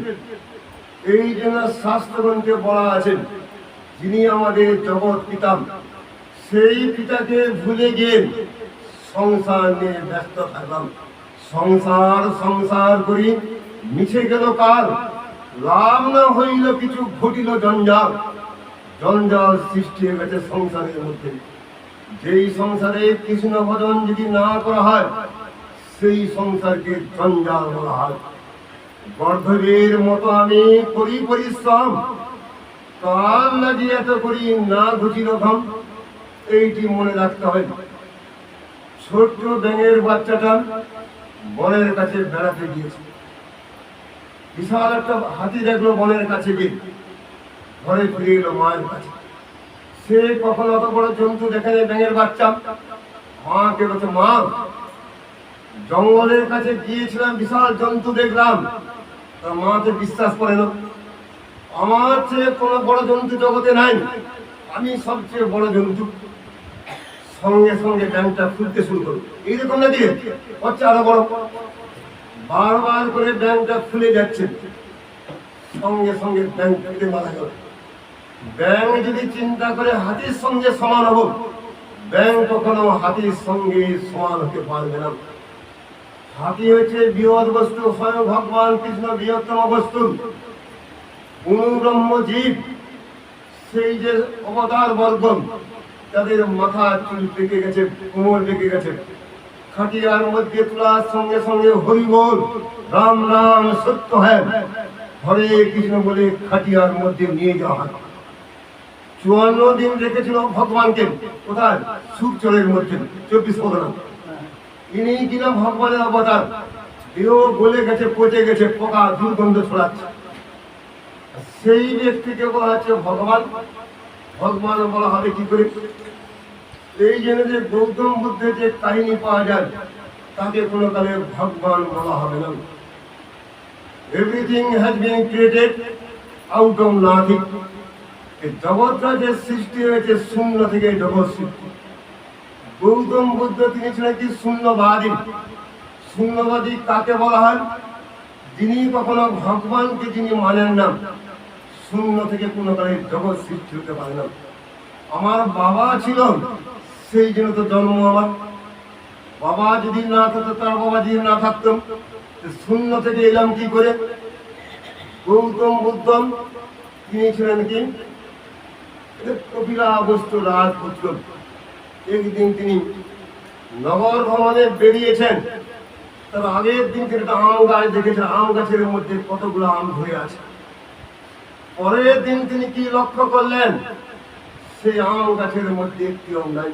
এই জন্য শাস্ত্রগ্রন্থে বলা আছেন, যিনি আমাদের জগৎ পিতা, সেই পিতাকে ভুলে গিয়ে সংসার নিয়ে ব্যস্ত থাকলাম। সংসার সংসার করি মিছে গেল কাল, লাভ না হইল কিছু ঘটিল জঞ্জাল। জঞ্জাল সৃষ্টি হয়ে গেছে সংসারের মধ্যে। যেই সংসারে কৃষ্ণ ভজন যদি না করা হয়, সেই সংসারকে জঞ্জাল বলা হয়। গর্ধবের মতো আমি করি পরিশ্রম, কাল লাগি এত করি না ঘুচিল ঘাম। এইটি মনে রাখতে হয়। ছোট্ট ব্যাঙের বাচ্চাটা বনের কাছে বেড়াতে গিয়েছে। বিশাল একটা হাতি দেখলো বনের কাছে গিয়ে, ঘরে ফিরে এলো মায়ের কাছে। সে কখনো অত বড় জন্তু দেখেনি, ব্যাঙের বাচ্চা। মাকে বলছে, মা, জঙ্গলের কাছে গিয়েছিলাম, বিশাল জন্তু দেখলাম। তার মাকে বিশ্বাস করে না। আমার চেয়ে কোনো বড় জন্তু জগতে নাই, আমি সবচেয়ে বড় জন্তু। সঙ্গে সঙ্গে ব্যাংকটা খুলতে শুরু করো। এইরকম না দিয়ে হচ্ছে আরো বড়। বারবার করে ব্যাংকটা খুলে যাচ্ছে, সঙ্গে সঙ্গে ব্যাংক খুলে মারা গেল। ব্যাংক যদি চিন্তা করে হাতির সঙ্গে সমান হব, ব্যাংক কখনো হাতির সঙ্গে সমান হতে পারবে না। হাতি হচ্ছে বৃহৎ বস্তু, স্বয়ং ভগবান কৃষ্ণ বৃহত্তম বস্তু, অনুব্রহ্ম জীব। সেই যে অবতার বর্গ, তাদের মাথা চুল পেকে গেছে, কোমর পেকে গেছে। খাটিয়ার মধ্যে তোলার সঙ্গে সঙ্গে হরি বল, রাম নাম সত্য হ্যাঁ, হরে কৃষ্ণ বলে খাটিয়ার মধ্যে নিয়ে যাওয়া হয়। 54 দিন রেখেছিল ভগবানকে কোথায়? সুখচরের মধ্যে, 24 পরগনা। ইনি কিনা ভগবানের অবতার। দেহ গলে গেছে, পচে গেছে, পোকা দুর্গন্ধ ছড়াচ্ছে। সেই ব্যক্তিকে বলা হচ্ছে ভগবান। ভগবান বলা হবে কি করে? এই জন্য যে গৌতম বুদ্ধের যে কাহিনী পাওয়া যায়, তাকে কোনো কালে ভগবান বলা হবে না। Everything has been created out of nothing. জগৎটা যে সৃষ্টি হয়েছে শূন্য থেকে জগৎ সৃষ্টি। গৌতম বুদ্ধ তিনি ছিলেন কি শূন্যবাদী। শূন্যবাদী কাকে বলা হয়? যিনি কখনো ভগবানকে যিনি মানেন না, শূন্য থেকে কোনো কালে জগৎ সৃষ্টি হতে পারে না। আমার বাবা ছিল, সেই জন্য তো জন্ম আমার। বাবা যদি না থাকতো, তার বাবা যদি না থাকতো, শূন্য থেকে এলাম কি করে? গৌতম বুদ্ধ তিনি ছিলেন কি কপিলাবস্তু রাজপুত্র। একদিন তিনি নগর ভ্রমণে বেরিয়েছেন। তার আগের দিন তিনি একটা আম গাছ দেখেছেন, আম গাছের মধ্যে কতগুলো আম ধরে আছে। পরের দিন তিনি কি লক্ষ্য করলেন? সেই আম গাছের মধ্যে একটি আম নাই।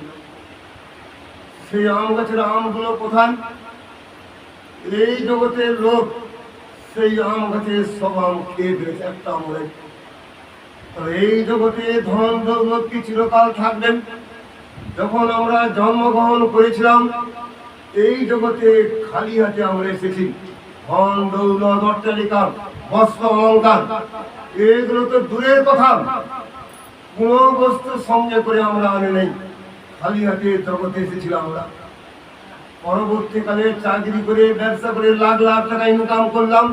সেই আম গাছের আমগুলো কোথায়? এই জগতের লোক সেই আম গাছে সব আম খেয়ে ফেলেছে, একটা আম নেই। তবে এই জগতে ধন দৌলত কি চিরকাল থাকবেন? যখন আমরা জন্মগ্রহণ করেছিলাম এই জগতে খালি হাতে আমরা এসেছি। ধন দৌলত, অট্টালিকা, বস্ত্র, অলঙ্কার এগুলো তো দূরের কথা, কোনো বস্তু সঙ্গে করে আমরা আনে নেই, খালি হাতে জগতে এসেছিলাম আমরা। পরবর্তীকালে চাকরি করে ব্যবসা করে লাখ লাখ টাকা ইনকাম করলাম।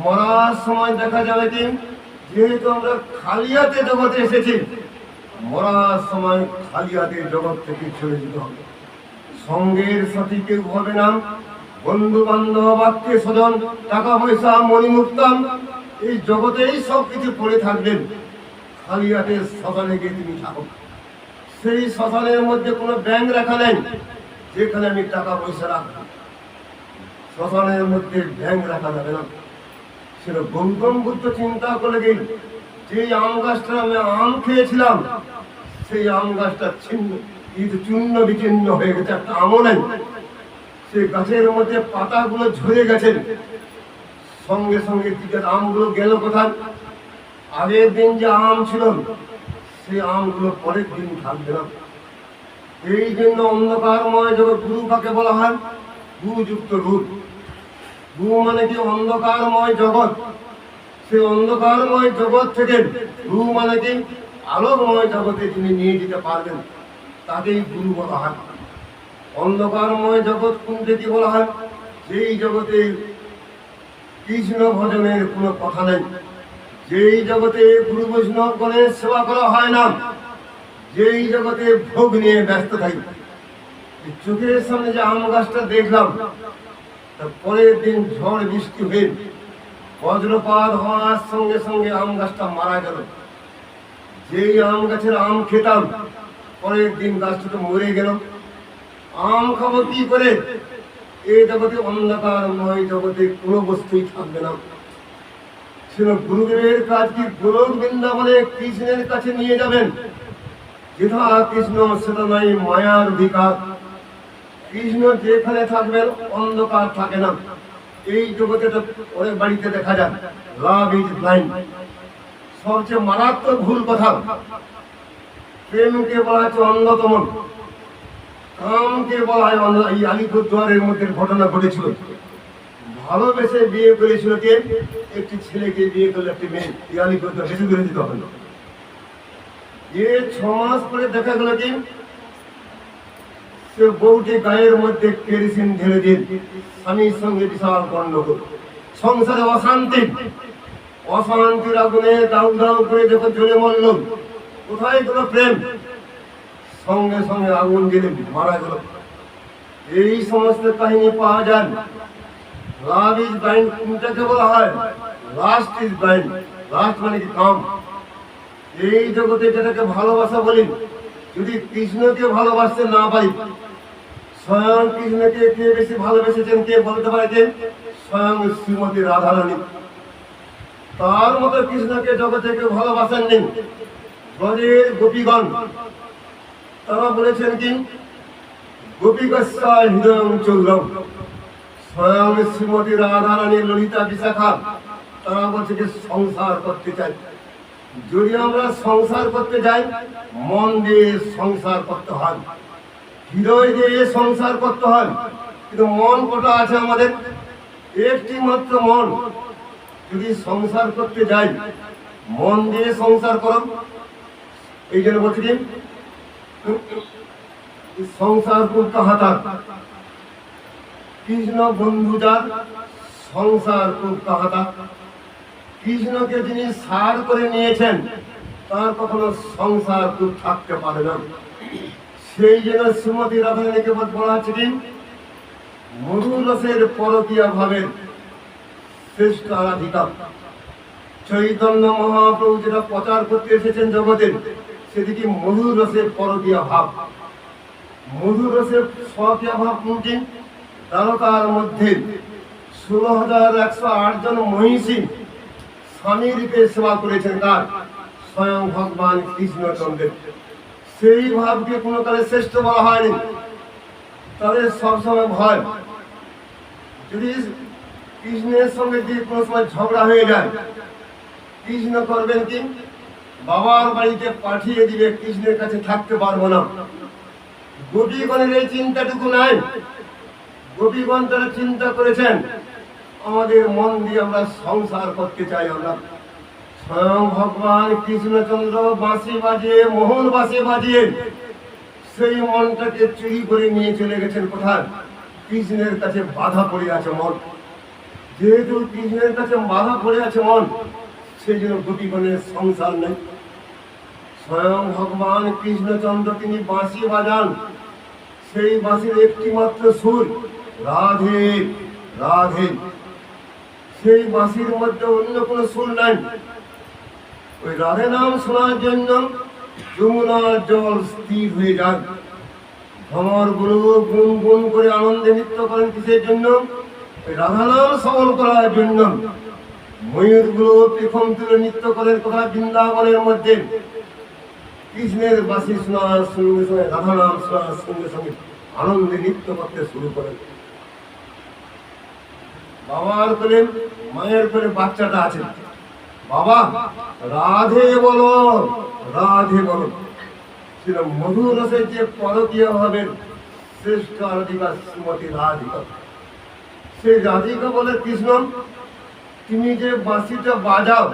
মরার সময় দেখা যাবে কি, যেহেতু আমরা খালি হাতে জগতে এসেছি, মরার সময় খালি হাতে জগৎ থেকে চলে যেতে হবে। সঙ্গের সাথী কেউ হবে না, বন্ধু বান্ধব, আত্মীয় স্বজন, টাকা পয়সা, মণিমুক্তাম এই জগতেই সব কিছু পড়ে থাকবেন। খালি হাতে শ্মশানে গিয়ে তুমি থাকো। সেই শ্মশানের মধ্যে কোনো ব্যাংক রাখা নেই যেখানে আমি টাকা পয়সা রাখবো। শ্মশানের মধ্যে ব্যাংক রাখা যাবে না। সেটা গৌতম বুদ্ধ চিন্তা করে গেল, যে আম গাছটা আমি আম খেয়েছিলাম সেই আম গাছটা চূর্ণ বিচূর্ণ হয়ে গেছে, একটা আমও নেই। সেই গাছের মধ্যে পাতাগুলো ঝরে গেছে। সঙ্গে সঙ্গে আমগুলো গেল কোথায়? আগের দিন যে আম ছিল সেই আমগুলো পরের দিন থাকবে না। এই জন্য অন্ধকারময় জগৎ, গুরু কাকে বলা হয়? গুযুক্ত রূপ। গুরু মানে কি? অন্ধকারময় জগৎ। সেই অন্ধকারময় জগৎ থেকে গুরু মানে কি? আলোকময় জগতে তিনি নিয়ে যেতে পারবেন, তাকেই গুরু বলা হয়। অন্ধকারময় জগৎ কোনটা কি বলা হয়? যেই জগতে কৃষ্ণ ভজনের কোনো কথা নেই, যেই জগতে গুরু বৈষ্ণব গণের সেবা করা হয় না, যেই জগতে ভোগ নিয়ে ব্যস্ত থাকি। চোখের সামনে যে আম গাছটা দেখলাম, তার পরের দিন ঝড় বৃষ্টি হয়ে বজ্রপাত হওয়ার সঙ্গে সঙ্গে আম গাছটা মারা গেল। যেই আম গাছের আম খেতাম, পরের দিন গাছটা তো মরে গেল। আম খাবো কি করে? এই জগতে অন্ধকারময় জগতে কোনো বস্তুই থাকবে না। ছিল গুরুদেবের কাজ কি? গোলক বৃন্দাবনে কৃষ্ণের কাছে নিয়ে যাবেন। যেথা কৃষ্ণ সেটা নাই মায়ার অধিকার। কৃষ্ণ যেখানে থাকবেন অন্ধকার থাকে না। এই জগতে তো অনেক বাড়িতে দেখা যায় লাভ ইজ ব্লাইন্ড। সবচেয়ে মারাত্মক ভুল কথা। প্রেমকে বলা হচ্ছে অন্ধতম, কামকে বলা হয় অন্ধ। এই আলিপুরদুয়ারের মধ্যে ঘটনা ঘটেছিল। ভালোবেসে বিয়ে করেছিল কে? একটি ছেলেকে বিয়ে করলো একটি মেয়ে। এই আলিপুরদুয়ার বেশি দূরে দিতে হবে না। 6 মাস পরে দেখা গেল কি সে বউটি গায়ের মধ্যে কেরোসিন ঢেলে দিয়ে স্বামীর সঙ্গে বিশাল গন্ডগোল, সংসারে অশান্তি। অশান্তির আগুনে দাউ দাউ করে যখন জ্বলে মরল, কোথায় কোনো প্রেম? সঙ্গে সঙ্গে আগুন জ্বলে মারা গেল। এই সমস্ত কাহিনী পাওয়া যায়। লাভ ইজ ব্লাইন্ড কোনটাকে বলা হয়? Last is blind. লাস্ট মানে কি? কাম। এই জগতে যেটাকে ভালোবাসা বলি, যদি কৃষ্ণকে ভালোবাসতে না পারি, স্বয়ং কৃষ্ণকে কে বেশি ভালোবেসেছেন কে বলতে পারে? কে? স্বয়ং শ্রীমতী রাধারানী। তার মতো কৃষ্ণকে জগতে কেউ ভালোবাসেননি। ব্রজের গোপীগণ তারা বলেছেন কি? গোপীকস্যা হৃদয়ং চৌরম। স্বয়ং শ্রীমতী রাধারানী, ললিতা, বিশাখা তারা বলছে যে সংসার করতে চাই। যদি আমরা সংসার করতে যাই, মন দিয়ে সংসার করতে হয়, হৃদয় দিয়ে সংসার করতে হয়। কিন্তু মন কটা আছে আমাদের? একটি মাত্র মন। যদি সংসার করতে যাই, মন দিয়ে সংসার করো। এই জন্য বলছি কি সংসার খুব কাহাতা, কৃষ্ণ বন্ধু যার সংসার খুব কাহাতা। কৃষ্ণকে যিনি সার করে নিয়েছেন তার কখনো সংসার খুব থাকতে পারে না। সেই জন্য শ্রীমতী রাধারানীকে বলা হচ্ছে কি মধুর রসের পরকীয়া ভাবের শ্রেষ্ঠ আরাধিকা। চৈতন্য মহাপ্রভু যেটা প্রচার করতে এসেছেন জগতের, সেদিকে মধুর রসের পরকীয়া ভাব। মধুর রসের স্বকীয়া ভাব কোনটি? দ্বারকার মধ্যে 16,108 জন মহিষী স্বামী রূপে সেবা করেছেন। কার? স্বয়ং ভগবান কৃষ্ণচন্দ্রের। সেই ভাবকে কোনো কালে শ্রেষ্ঠ বলা হয়নি। তাদের সবসময় ভয়, যদি কৃষ্ণের সঙ্গে যদি কোনো সময় ঝগড়া হয়ে যায়, কৃষ্ণ করবেন কি, বাবার বাড়িতে পাঠিয়ে দিবে, কৃষ্ণের কাছে থাকতে পারবো না। গোপীগণের এই চিন্তাটুকু নাই। গোপীগণ তারা চিন্তা করেছেন আমাদের মন দিয়ে আমরা সংসার করতে চাই। আমরা স্বয়ং ভগবান কৃষ্ণচন্দ্র বাঁশি বাজিয়ে, মোহন বাঁশি বাজিয়ে সেই মনটাকে চুরি করে নিয়ে চলে গেছেন কোথায়? কৃষ্ণের কাছে বাধা পড়ে আছে মন। যেহেতু কৃষ্ণের কাছে বাধা পড়ে আছে মন, সেই জন্য গোপীগণের সংসার নেই। স্বয়ং ভগবান কৃষ্ণচন্দ্র তিনি বাঁশি বাজান, সেই বাঁশির একটি মাত্র সুর রাধে রাধে। সেই বাঁশির মধ্যে অন্য কোনো সুর নাই। ওই রাধে নাম শোনার জন্য যমুনার জল স্থির হয়ে যায়। ভ্রমর গুলো গুন গুন করে আনন্দে নৃত্য করেন কিসের জন্য? ওই রাধা নাম শ্রবণ করার জন্য। ময়ূর গুলো পেখম তুলে নৃত্য করেন কোথায়? বৃন্দাবনের মধ্যে। কৃষ্ণের বাঁশি শোনার সঙ্গে সঙ্গে, রাধা নাম শোনার সঙ্গে সঙ্গে আনন্দে নৃত্য করতে শুরু করেন। বাবার কোলে, মায়ের কোলে বাচ্চাটা আছে। বাবা রাধে বলো, রাধে বলো। সেটা মধুর রসের যে পরকীয় হবেন শ্রেষ্ঠ রাধিকা শ্রীমতী রাধিকা। সেই রাধিকা বলে কৃষ্ণ তুমি যে বাঁশিটা বাজাও,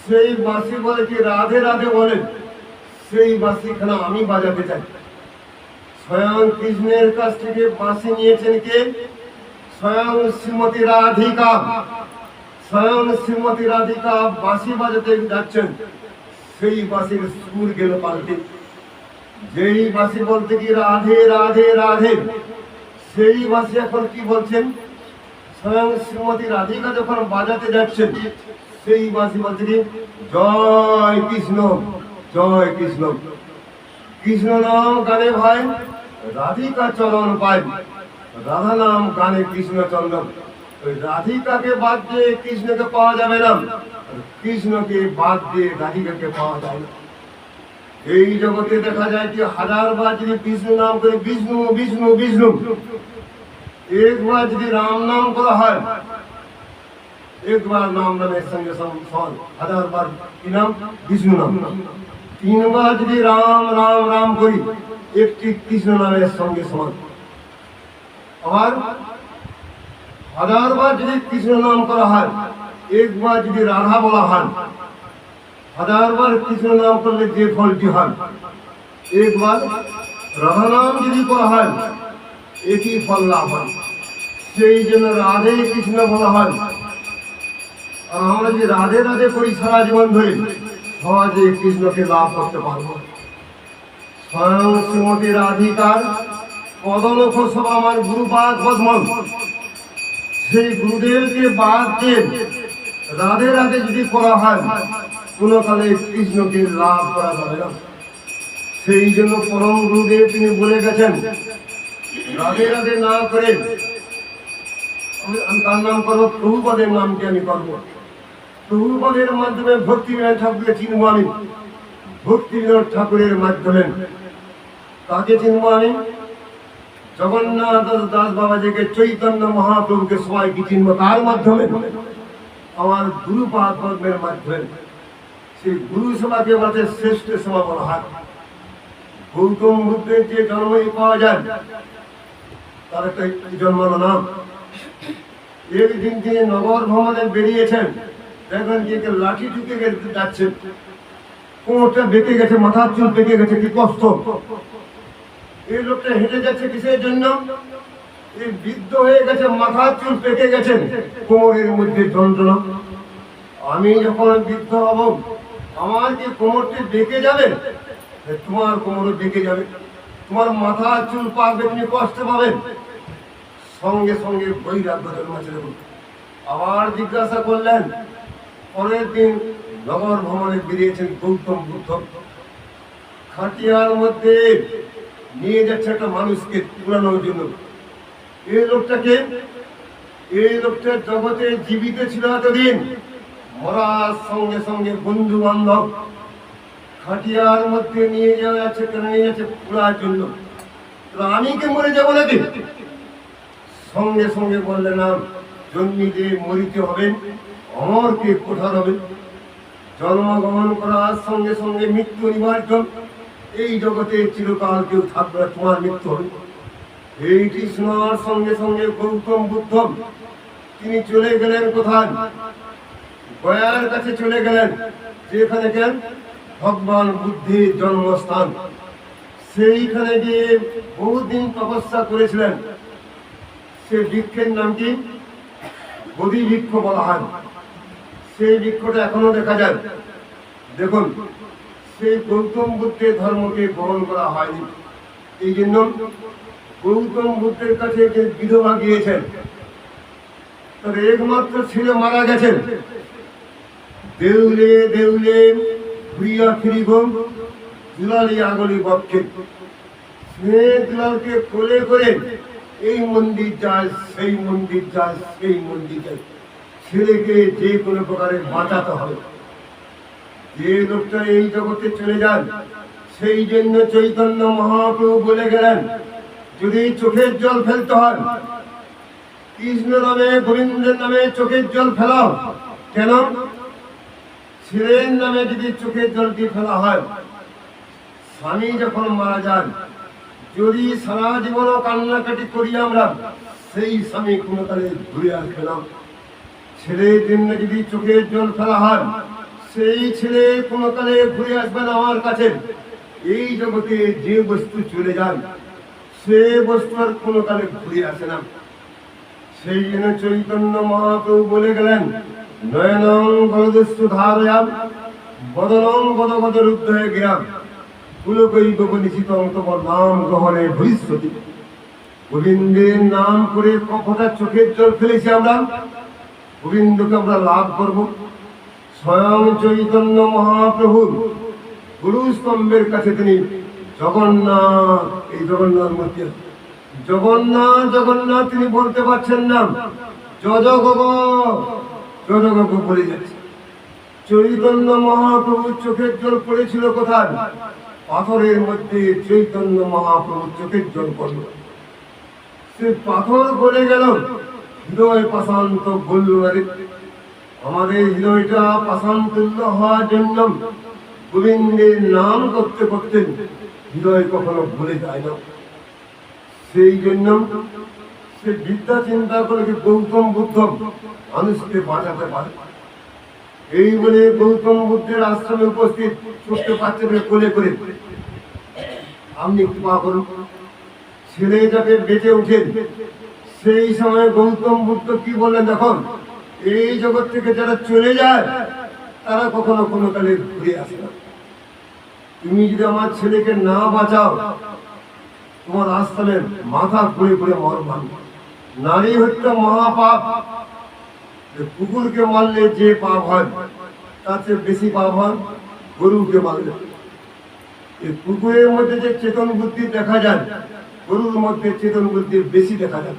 সেই বাঁশি বলে কি রাধে রাধে বলে, সেই বাঁশিখানা আমি বাজাতে চাই। স্বয়ং কৃষ্ণের কাছ থেকে বাঁশি নিয়েছেন কে? স্বয়ং শ্রীমতী রাধিকা। স্বয়ং শ্রীমতী রাধিকা বাঁশি বাজাতে যাচ্ছেন, সেই বাঁশির সুর গেল পাল্টে। যেই বাঁশি বলতে কি রাধে রাধে রাধে, সেই বাঁশি এখন কি বলছেন? স্বয়ং শ্রীমতী রাধিকা যখন বাজাতে যাচ্ছেন, সেই বাঁশি বলছে কি জয় কৃষ্ণ, জয় কৃষ্ণ। কৃষ্ণ নাম গানে ভাই রাধিকা চরণ পায়, রাধা নাম গানে কৃষ্ণচন্দ্র। ওই রাধিকাকে বাদ দিয়ে কৃষ্ণকে পাওয়া যাবে না, কৃষ্ণকে বাদ দিয়ে রাধিকাকে পাওয়া যায় না। এই জগতে দেখা যায় কি হাজারবার যদি বিষ্ণু নাম করে বিষ্ণু বিষ্ণু বিষ্ণু, একবার যদি রাম নাম করা হয়, একবার নাম নামের সঙ্গে সমান হাজারবার কি নাম? বিষ্ণু নাম। তিনবার যদি রাম রাম রাম করি, একটি কৃষ্ণ নামের সঙ্গে সমান। আবার হাজারবার যদি কৃষ্ণ নাম করা হয়, একবার যদি রাধা বলা হয়, হাজারবার কৃষ্ণ নাম করলে যে ফলটি হয়, একবার রাধা নাম যদি করা হয়, একই ফল লাভ হয়। সেই জন্য রাধে কৃষ্ণ বলা হয়। আর আমরা যদি রাধে রাধে করি সারা জীবন ধরে, সহজে কৃষ্ণকে লাভ করতে পারবো। স্বয়ং শ্রীমতী রাধিকার পদলোক সব আমার গুরুপাদ পদ্মন, সেই গুরুদেবকে বাদ দিয়ে রাধে রাধে যদি করা হয়, কোন কালে কৃষ্ণকে লাভ করা যাবে না। সেই জন্য পরম গুরুদেব তিনি বলে গেছেন রাধে রাধে না করে আমি তার নাম করবো, প্রভুপদের নামকে আমি করবো। প্রভুপদের মাধ্যমে ভক্তি বিনোদ ঠাকুরকে চিনবো আমি। ভক্তি বিনোদ ঠাকুরের মাধ্যমে তাকে চিনবো আমি। জগন্নাথ দাস বাবাজিকে, চৈতন্য মহাপ্রভুকে সবাইকে চিনবো তার মাধ্যমে, আমার গুরুপাদ পদ্মের মাধ্যমে। সেই গুরু সেবাকে বলতে শ্রেষ্ঠ সেবা বলা হয়। গৌতম বুদ্ধের যে জন্মই পাওয়া যায়, তার একটা জন্মানো নাম। একদিন তিনি নগর ভ্রমণে বেরিয়েছেন, দেখবেন যে লাঠি ঢুকে যাচ্ছে, কোমরটা বেঁকে গেছে, মাথার চুল বেঁকে গেছে, কি কষ্ট। এই লোকটা হেঁটে যাচ্ছে কিসের জন্য? এই বৃদ্ধ হয়ে গেছে, মাথার চুল পেকে গেছে, কোমরের মধ্যে যন্ত্রণা। আমি যখন বৃদ্ধ হব, আমার কি কোমরটি বেঁকে যাবে? তোমার কোমরও বেঁকে যাবে, তোমার মাথার চুল পাকবে, তুমি কষ্ট পাবেন। সঙ্গে সঙ্গে বৈরাগ্য জন্মাচ্ছে। আবার জিজ্ঞাসা করলেন। পরের দিন নগর ভ্রমণে বেরিয়েছেন গৌতম বুদ্ধ। খাটিয়ার মধ্যে নিয়ে যাচ্ছে একটা মানুষকে পুরানোর জন্য। এই লোকটাকে, এই লোকটা জগতে জীবিত ছিল এতদিন, মরার সঙ্গে সঙ্গে বন্ধু বান্ধব খাটিয়ার মধ্যে নিয়ে যাওয়া যাচ্ছে, কেন নিয়ে যাচ্ছে? পুরার জন্য। আমি কি মরে যাবো নাকি? সঙ্গে সঙ্গে বললেন না, জন্মিতে মরিতে হবেন, অমরকে কোঠার হবে। জন্মগ্রহণ করার সঙ্গে সঙ্গে মৃত্যু অনিবার্য। এই জগতে চিরকাল কেউ থাকবে না, তোমার মৃত্যু হবে। এইটি শোনার সঙ্গে সঙ্গে গৌতম বুদ্ধ তিনি চলে গেলেন কোথায়? গয়ার কাছে চলে গেলেন, যেখানে কেন ভগবান বুদ্ধের জন্মস্থান। সেইখানে গিয়ে বহুদিন তপস্যা করেছিলেন। সে বৃক্ষের নাম কি? বোধি বৃক্ষ বলা হয়। সেই বৃক্ষটা এখনো দেখা যায়। দেখুন, সেই গৌতম বুদ্ধের ধর্মকে গ্রহণ করা হয়নি। এই জন্য গৌতম বুদ্ধের কাছে যে বিধবা গিয়েছেন, তার একমাত্র ছেলে মারা গেছেন। দেউলে দেউলে ঘুরিয়া ফিরিব দুলালি আগলি বক্ষে। সে দুলালকে কোলে করে এই মন্দির যায়, সেই মন্দির যায়, সেই মন্দির যায়। ছেলেকে যে কোনো প্রকারে বাঁচাতে হবে। যে লোকটা এই জগতে চলে যান, সেই জন্য চৈতন্য মহাপ্রভু বলে গেলেন, যদি চোখের জল ফেলতে হয়, কৃষ্ণ নামে গোবিন্দের নামে চোখের জল ফেলাও। কেন? ছেলের নামে যদি চোখের জলটি ফেলা হয়, স্বামী যখন মারা যান, যদি সারা জীবনও কান্নাকাটি করি আমরা, সেই স্বামী কোনোকালে ঘুরে আসবে না। ছেলের জন্য যদি চোখের জল ফেলা হয়, সেই ছেলে কোনোকালে ঘুরে আসবে না আমার কাছে। এই জগতে যে বস্তু চলে যান, সে বস্তু আর কোনোকালে ঘুরে আসে না। সেই জন্য চৈতন্য মহাপ্রভু বলে গেলেন, নয়নং গলদস্যু ধারয়াম বদনং গদগদ রুদ্ধ হয়ে গিরাম পুলকৈব নিশ্চিতং তোমার নাম গ্রহণে ভবিষ্যতি। গোবিন্দের নাম করে কতটা চোখের জল ফেলেছি আমরা, গোবিন্দকে আমরা লাভ করব। স্বয়ং চৈতন্য মহাপ্রভু গুরু স্তম্ভের কাছে তিনি জগন্নাথ, এই জগন্নাথ মূর্তি, জগন্নাথ জগন্নাথ তিনি বলতে পারছেন না, জজগগ জজগগ বলে যাচ্ছে। চৈতন্য মহাপ্রভুর চোখের জল পড়েছিল কোথায়? পাথরের মধ্যে চৈতন্য মহাপ্রভু চোখের জল পড়ল। সে পাথর গলে গেল, হৃদয় পাষান্ত গলল। আমাদের হৃদয়টা পাষাণ তুল্য হওয়ার জন্য গোবিন্দের নাম করতে করতে হৃদয় কখনো ভুলে যায় না। সেই জন্য সে বিদ্যা চিন্তা করে গৌতম বুদ্ধ মানুষকে বাঁচাতে পারে। এই বলে গৌতম বুদ্ধের আশ্রমে উপস্থিত ছোট্ট বাচ্চাকে কোলে করে, আপনি কৃপা করুন, ছেলে যাতে বেঁচে উঠেন। সেই সময় গৌতম বুদ্ধ কি বললেন, দেখুন, এই জগৎ থেকে যারা চলে যায়, তারা কখনো কোনো কালে ঘুরে আসে না। তুমি যদি আমার ছেলেকে না বাঁচাও, তোমার আস্থানের মাথা ঘুরে ঘুরে মরবান। নারী হত্যা মহাপাপ। কুকুরকে মারলে যে পাপ হয়, তার চেয়ে বেশি পাপ হয় গরুকে মারলে। এই কুকুরের মধ্যে যে চেতন বুদ্ধি দেখা যায়, গরুর মধ্যে চেতন বুদ্ধি বেশি দেখা যায়।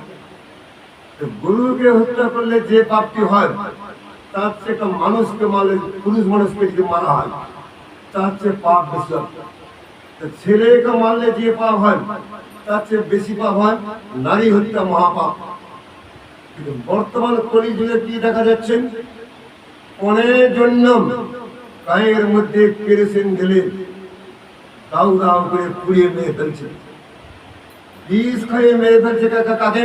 গরুকে হত্যা করলে যে পাপটি হয়, তার চেয়ে একটা মানুষকে মারলে, পুরুষ মানুষকে যদি মারা হয়, তার চেয়ে পাপ বেশি হয়। ছেলেকে মারলে যে পাপ হয়, তার চেয়ে বেশি পাপ হয় নারী হত্যা মহাপাপ। কিন্তু বর্তমান কলিযুগে কি দেখা যাচ্ছে? পণের জন্য গায়ের মধ্যে কেরোসিন ঢেলে দাউ দাউ করে পুড়িয়ে মেরে ফেলছে, বিষ খাইয়ে মেরে ফেলছে। কাকে?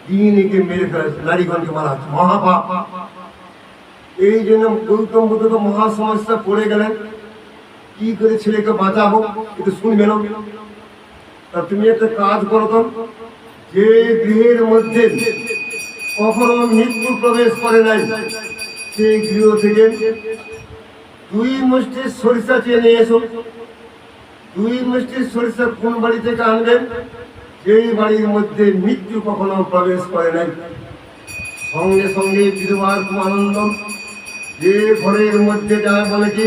দিনীকে মেরে ফেলছে, নারীগণকে মারা হচ্ছে, মহাপাপ। এই জন্য গৌতম বুদ্ধ তো মহা সমস্যা পড়ে গেলেন, কি করে ছেলেকে বাঁচাবো? কিন্তু শুনবে না। তা তুমি একটা কাজ করো তো, যে গৃহের মধ্যে কখনো মৃত্যু প্রবেশ করে নাই, সেই গৃহ থেকে 2 মুষ্টি সরিষা চেয়ে নিয়ে এসো। 2 মুষ্টি সরিষা কোন বাড়ি থেকে আনবেন? যেই বাড়ির মধ্যে মৃত্যু কখনো প্রবেশ করে নাই। সঙ্গে সঙ্গে বিধবার খুব আনন্দ। যে ঘরের মধ্যে যায় বলে কি,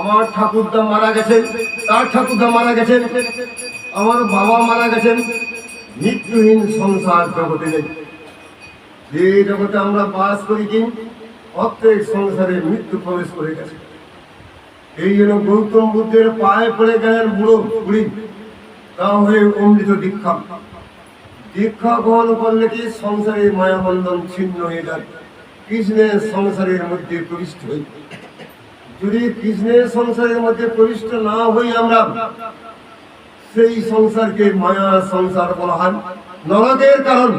আমার ঠাকুরদা মারা গেছেন, তার ঠাকুরদা মারা গেছেন, আমার বাবা মারা গেছেন, মৃত্যুহীন সংসার জগতে নেই। যে জগতে আমরা বাস করি, কি প্রত্যেক সংসারে মৃত্যু প্রবেশ করে গেছে। এই জন্য গৌতম বুদ্ধের পায়ে পড়ে গেলেন বুড়ো বুড়ি, তা হয়ে অমৃত দীক্ষা। দীক্ষা গ্রহণ করলে কি সংসারের মায়াবন্ধন ছিন্ন হয়ে যায়, কৃষ্ণের সংসারের মধ্যে প্রবিষ্ট হই। যদি কৃষ্ণের সংসারের মধ্যে প্রবিষ্ট না হই আমরা, সেই সংসারকে মায়া সংসার বলা হয়, নরকের কারণ।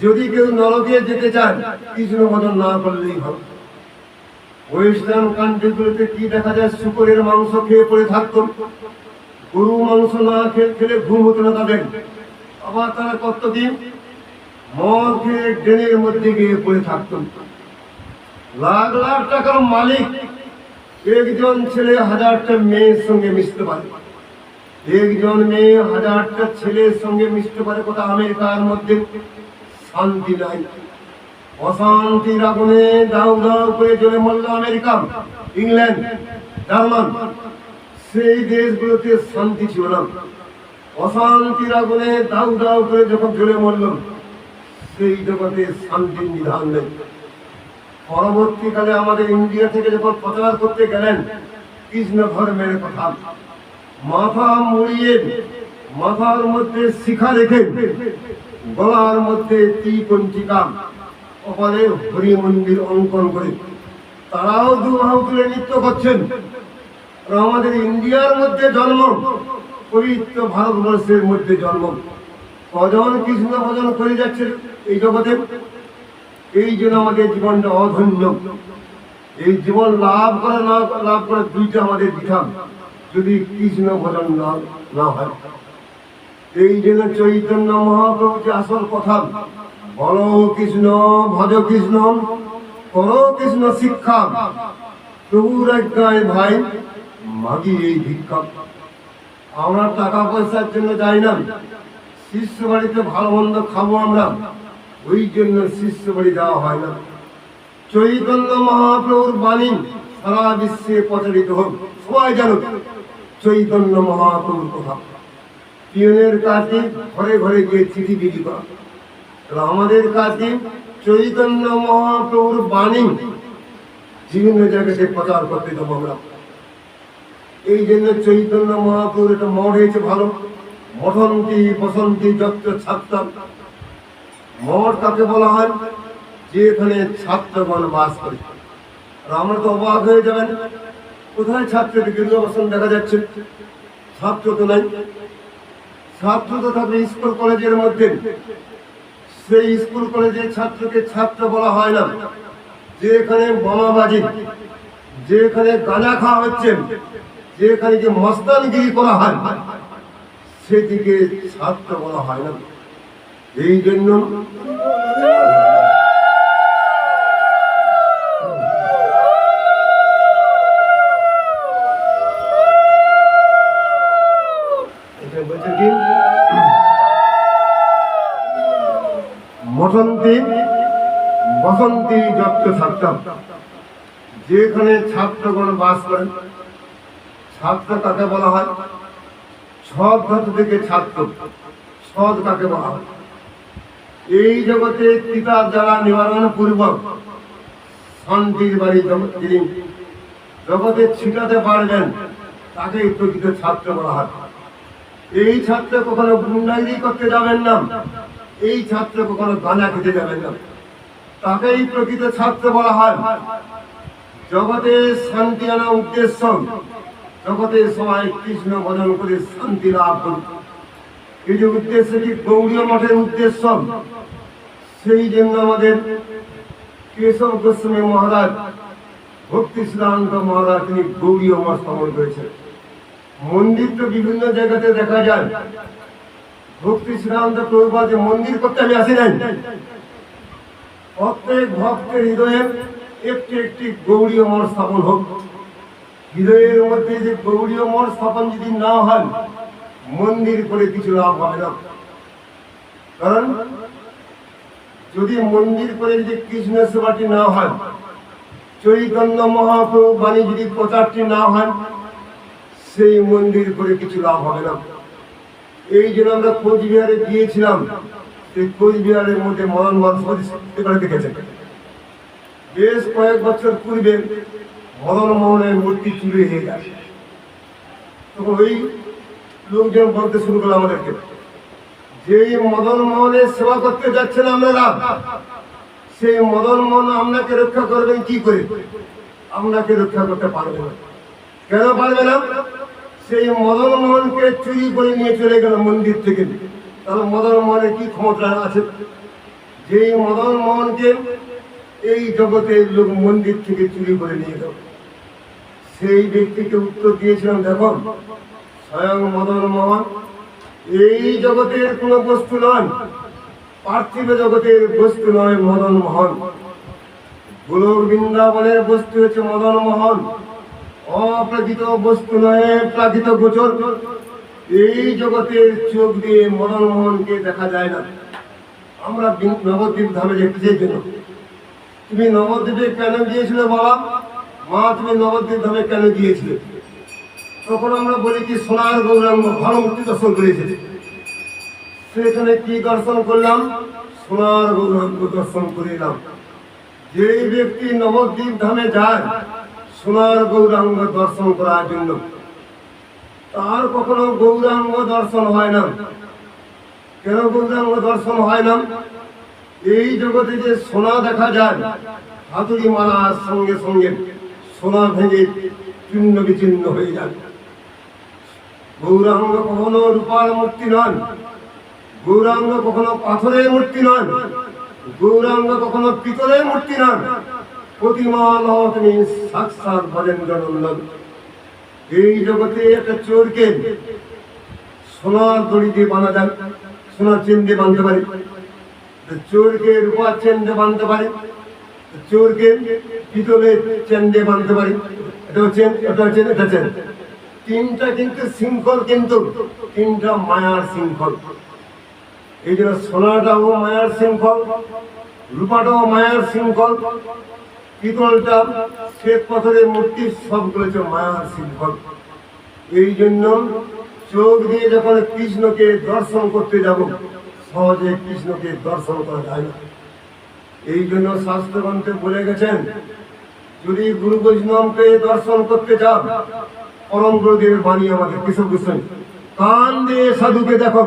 যদি কেউ নরকে যেতে চায় কৃষ্ণ ভজন না করলেই হবে। ওয়েস্টার্ন কান্ট্রিগুলোতে কি দেখা যায়, শুকরের মাংস খেয়ে পড়ে থাকতো, গরু মাংস না খেলে ঘুম হতো না তাদের। আবার তারা কত কি মদ খেয়ে ড্রেনের মধ্যে গিয়ে পড়ে থাকতো। লাখ লাখ টাকার মালিক একজন ছেলে 1000টা মেয়ের সঙ্গে মিশতে পারে, একজন মেয়ে 1000টা ছেলের সঙ্গে মিশতে পারে। কথা আমেরিকার মধ্যে শান্তি নাই, অশান্তির আগুনে দাউ দাউ করে জ্বলে মরল আমেরিকা, ইংল্যান্ড, জার্মান। সেই দেশগুলোতে শান্তি ছিল না। অশান্তির আগুনে দাউ দাউ করে যখন জ্বলে মরল, সেই জগতে শান্তির নিধান নেই। পরবর্তীকালে আমাদের ইন্ডিয়া থেকে যখন প্রচার করতে গেলেন কৃষ্ণ ধর্মের কথা, মাথা মুড়িয়ে মাথার মধ্যে শিখা রেখে গলার মধ্যে তীকণ্ঠিকা, কপালে হরি মন্দির অঙ্কন করে তারাও দুবাহু তুলে নৃত্য করছেন। আমাদের ইন্ডিয়ার মধ্যে জন্ম, পবিত্র ভারতবর্ষের মধ্যে জন্ম, কজন কৃষ্ণ ভজন করে যাচ্ছে এই জগতে। এই জন্য আমাদের জীবনটা অধন্য। এই জীবন লাভ করে না লাভ করে দুইটা আমাদের বিধান, যদি কৃষ্ণ ভজন না হয়। এই জন্য চৈতন্য মহাপ্রভু যে আসল কথা, বলো কৃষ্ণ ভজ কৃষ্ণ করো কৃষ্ণ শিক্ষা, প্রভুর আজ্ঞায় ভাই মাগি এই ভিক্ষা। আমরা টাকা পয়সার জন্য যাই না, শিষ্য বাড়িতে ভালো মন্দ খাবো আমরা, ওই জন্য শিষ্য বাড়ি যাওয়া হয় না। চৈতন্য মহাপ্রভুর বাণী সারা বিশ্বে প্রচারিত হোক, সবাই জানুক চৈতন্য মহাপ্রভুর কথা। পিয়নের কাজে ঘরে ঘরে গিয়ে চিঠি বিলি করা, আমাদের কাজে চৈতন্য মহাপ্রভুর বাণী বিভিন্ন জায়গাতে প্রচার করতে দেবো আমরা। এই জন্য চৈতন্য মহাপ্রভুর একটা মঠ হয়েছে ভালো, মঠন্তি বসন্তি যত্র ছাত্র। মঠ কাকে বলা হয়, যে এখানে ছাত্রগণ বাস করে। আর আমরা তো অবাক হয়ে যাবেন, কোথায় ছাত্রদের গৃহবসন দেখা যাচ্ছে? ছাত্র তো নাই। ছাত্র তো থাকবে স্কুল কলেজের মধ্যে। সেই স্কুল কলেজের ছাত্রকে ছাত্র বলা হয় না। যেখানে বোমাবাজি, যেখানে গাঁজা খাওয়া হচ্ছে, যেখানে যে মস্তানগিরি করা হয়, সেদিকে ছাত্র বলা হয় না। এই জন্য মঠন্তি বসন্তি যত্র ছাত্র, যেখানে ছাত্রগণ বাস করেন। ছাত্র কাকে বলা হয়? সৎ ধাতু থেকে ছাত্র। সৎ কাকে বলা হয়? এই জগতে কিতাব যারা নিবারণ পূর্বক শান্তির বাড়ি যিনি জগতে ছিটাতে পারবেন, তাকেই প্রকৃত ছাত্র বলা হয়। এই ছাত্র কখনো গুন্ডাগিরি করতে যাবেন না, এই ছাত্র কখনো গাঁজা খেতে যাবেন না, তাকেই প্রকৃত ছাত্র বলা হয়। জগতে শান্তি আনা উদ্দেশ্য, জগতে সবাই কৃষ্ণ ভজন করে শান্তি লাভ করুক, এই যে উদ্দেশ্য, কি গৌড়ীয় মঠের উদ্দেশ্য। সেই জন্য আমাদের কেশব গোস্বামী মহারাজ, ভক্তি সিদ্ধান্ত মহারাজ, তিনি গৌড়ীয় মঠ স্থাপন করেছেন। মন্দির তো বিভিন্ন জায়গাতে দেখা যায়। ভক্তি সিদ্ধান্ত প্রভুপাদ যে মন্দির করতে আমি আসি নাই, প্রত্যেক ভক্তের হৃদয়ে একটি একটি গৌড়ীয় মঠ স্থাপন হোক। হৃদয়ের মধ্যে যে গৌড়ীয় মঠ স্থাপন যদি না হয়, মন্দির করে কিছু লাভ হবে না। কারণ যদি মন্দির করে যদি কৃষ্ণ সেবাটি না হয়, চৈতন্য মহাপ্রভু বাণী যদি প্রচারটি না হয়, সেই মন্দির করে কিছু লাভ হবে না। এই জন্য আমরা কোচবিহারে গিয়েছিলাম। সেই কোচবিহারের মধ্যে মদন মোহন সেখানে দেখেছেন, বেশ কয়েক বছর পূর্বে মদন মোহনের মূর্তি চুরি হয়ে যায়। তখন ওই লোকজন বলতে শুরু করলো আমাদেরকে যেই মদন মোহনের সেবা করতে যাচ্ছেন আপনারা, সেই মদন মোহন আপনাকে রক্ষা করবেন কি করে? আপনাকে রক্ষা করতে পারবে না। কেন পারবে না? সেই মদন মোহনকে চুরি করে নিয়ে চলে গেল মন্দির থেকে। তাহলে মদন মোহনের কি ক্ষমতা আছে? যেই মদন মোহনকে এই জগতের লোক মন্দির থেকে চুরি করে নিয়ে গেল, সেই ব্যক্তিকে উত্তর দিয়েছিলাম, দেখো স্বয়ং মদন মোহন এই জগতের কোন বস্তু নয়, পার্থিব জগতের বস্তু নয় মদন মোহন। গোলক বৃন্দাবনের বস্তু হচ্ছে মদন মোহন, অপ্রাকৃত বস্তু নয়, প্রাকৃত গোচর। এই জগতের চোখ দিয়ে মদন মোহনকে দেখা যায় না। আমরা নবদ্বীপ ধামে যেতে জন্য, তুমি নবদ্বীপে কেন গিয়েছিলে বাবা? মা তুমি নবদ্বীপ ধামে কেন গিয়েছিলে? তখন আমরা বলি কি সোনার গৌরাঙ্গ ভানুমূর্তি দর্শন করেছে। সেখানে কি দর্শন করলাম? সোনার গৌরাঙ্গ দর্শন করে এলাম। যেই ব্যক্তি নবদ্বীপ ধামে যায় সোনার গৌরাঙ্গ দর্শন করার জন্য, তার কখনো গৌরাঙ্গ দর্শন হয় না। কেন গৌরাঙ্গ দর্শন হয় না? এই জগতে যে সোনা দেখা যায়, হাতুড়ি মারার সঙ্গে সঙ্গে সোনা ভেঙে চূর্ণ বিচূর্ণ হয়ে যায়। গৌরাঙ্গ কখনো রূপার মূর্তি নন, গৌরাঙ্গ কখনো পাথরের মূর্তি নন, গৌরাঙ্গ কখনো পিতলের মূর্তি নন। প্রতিমা নও তুমি সাক্ষাৎ বরেন্দ্র নন্দন। এই জগতে একটা চোরকে সোনার দড়ি দিয়ে বাঁধা যায়, সোনার চেন দিয়ে বাঁধতে পারে, চোরকে রূপার চেন দিয়ে বাঁধতে পারে, চোরকে পিতলের চেন দিয়ে বাঁধতে পারে। এটা চেন, এটা চেন, এটা চেন। তিনটা কিন্তু শৃঙ্খল, কিন্তু তিনটা মায়ার শৃঙ্খল। এই জন্য সোনাটাও মায়ার শৃঙ্খল, রূপাটাও মায়ার শৃঙ্খল, পিতলটা শ্বেত পাথরের মূর্তি সবগুলো হচ্ছে মায়ার শৃঙ্খল। এই জন্য চোখ দিয়ে যখন কৃষ্ণকে দর্শন করতে যাব, সহজে কৃষ্ণকে দর্শন করা যায় না। এই জন্য শাস্ত্রগ্রন্থে বলে গেছেন, যদি গুরু বৈষ্ণবকে দর্শন করতে চাও, পরম গুরুদেবের বাণী আমাদের কেশব গোস্বামী, কান দিয়ে সাধুকে দেখো।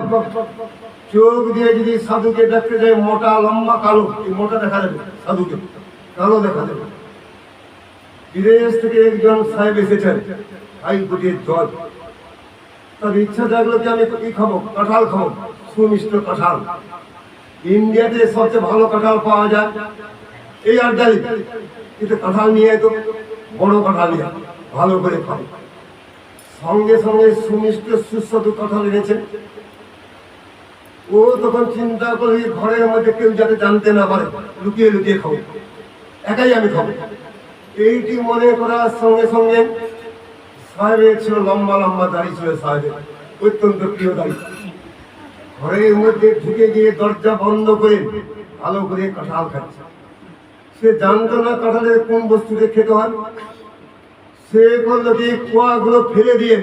চোখ দিয়ে যদি সাধুকে দেখতে যায়, মোটা লম্বা কালো, এই মোটা দেখা যাবে, সাধুকে কালো দেখা যাবে। বিদেশ থেকে একজন সাহেব এসেছেন, হাইকোর্টের জজ। তার ইচ্ছা জাগলো কি আমি কি খাবো? কাঁঠাল খাবো, সুমিষ্ট কাঁঠাল। ইন্ডিয়াতে সবচেয়ে ভালো কাঁঠাল পাওয়া যায় এই আড্ডালি, কিন্তু কাঁঠাল নিয়ে তো বড় কাঁঠাল নিয়ে ভালো করে খাবো। সঙ্গে সঙ্গে সুমিষ্ট সুস্বাদু কাঁঠাল এনেছেন। ও তখন চিন্তা করে ঘরের মধ্যে কেউ যাতে জানতে না পারে, লুকিয়ে লুকিয়ে খাবো, একাই আমি খাবো। এইটি মনে করার সঙ্গে সঙ্গে সাহেবের ছিল লম্বা লম্বা দাড়ি, ছিল সাহেবের অত্যন্ত প্রিয় দাড়ি। ঘরের মধ্যে ঢুকে গিয়ে দরজা বন্ধ করে ভালো করে কাঁঠাল খাচ্ছে। সে জানতো না কাঁঠালের কোন বস্তুতে খেতে হয়। সে করলো কি কুয়াগুলো ফেলে দিয়ে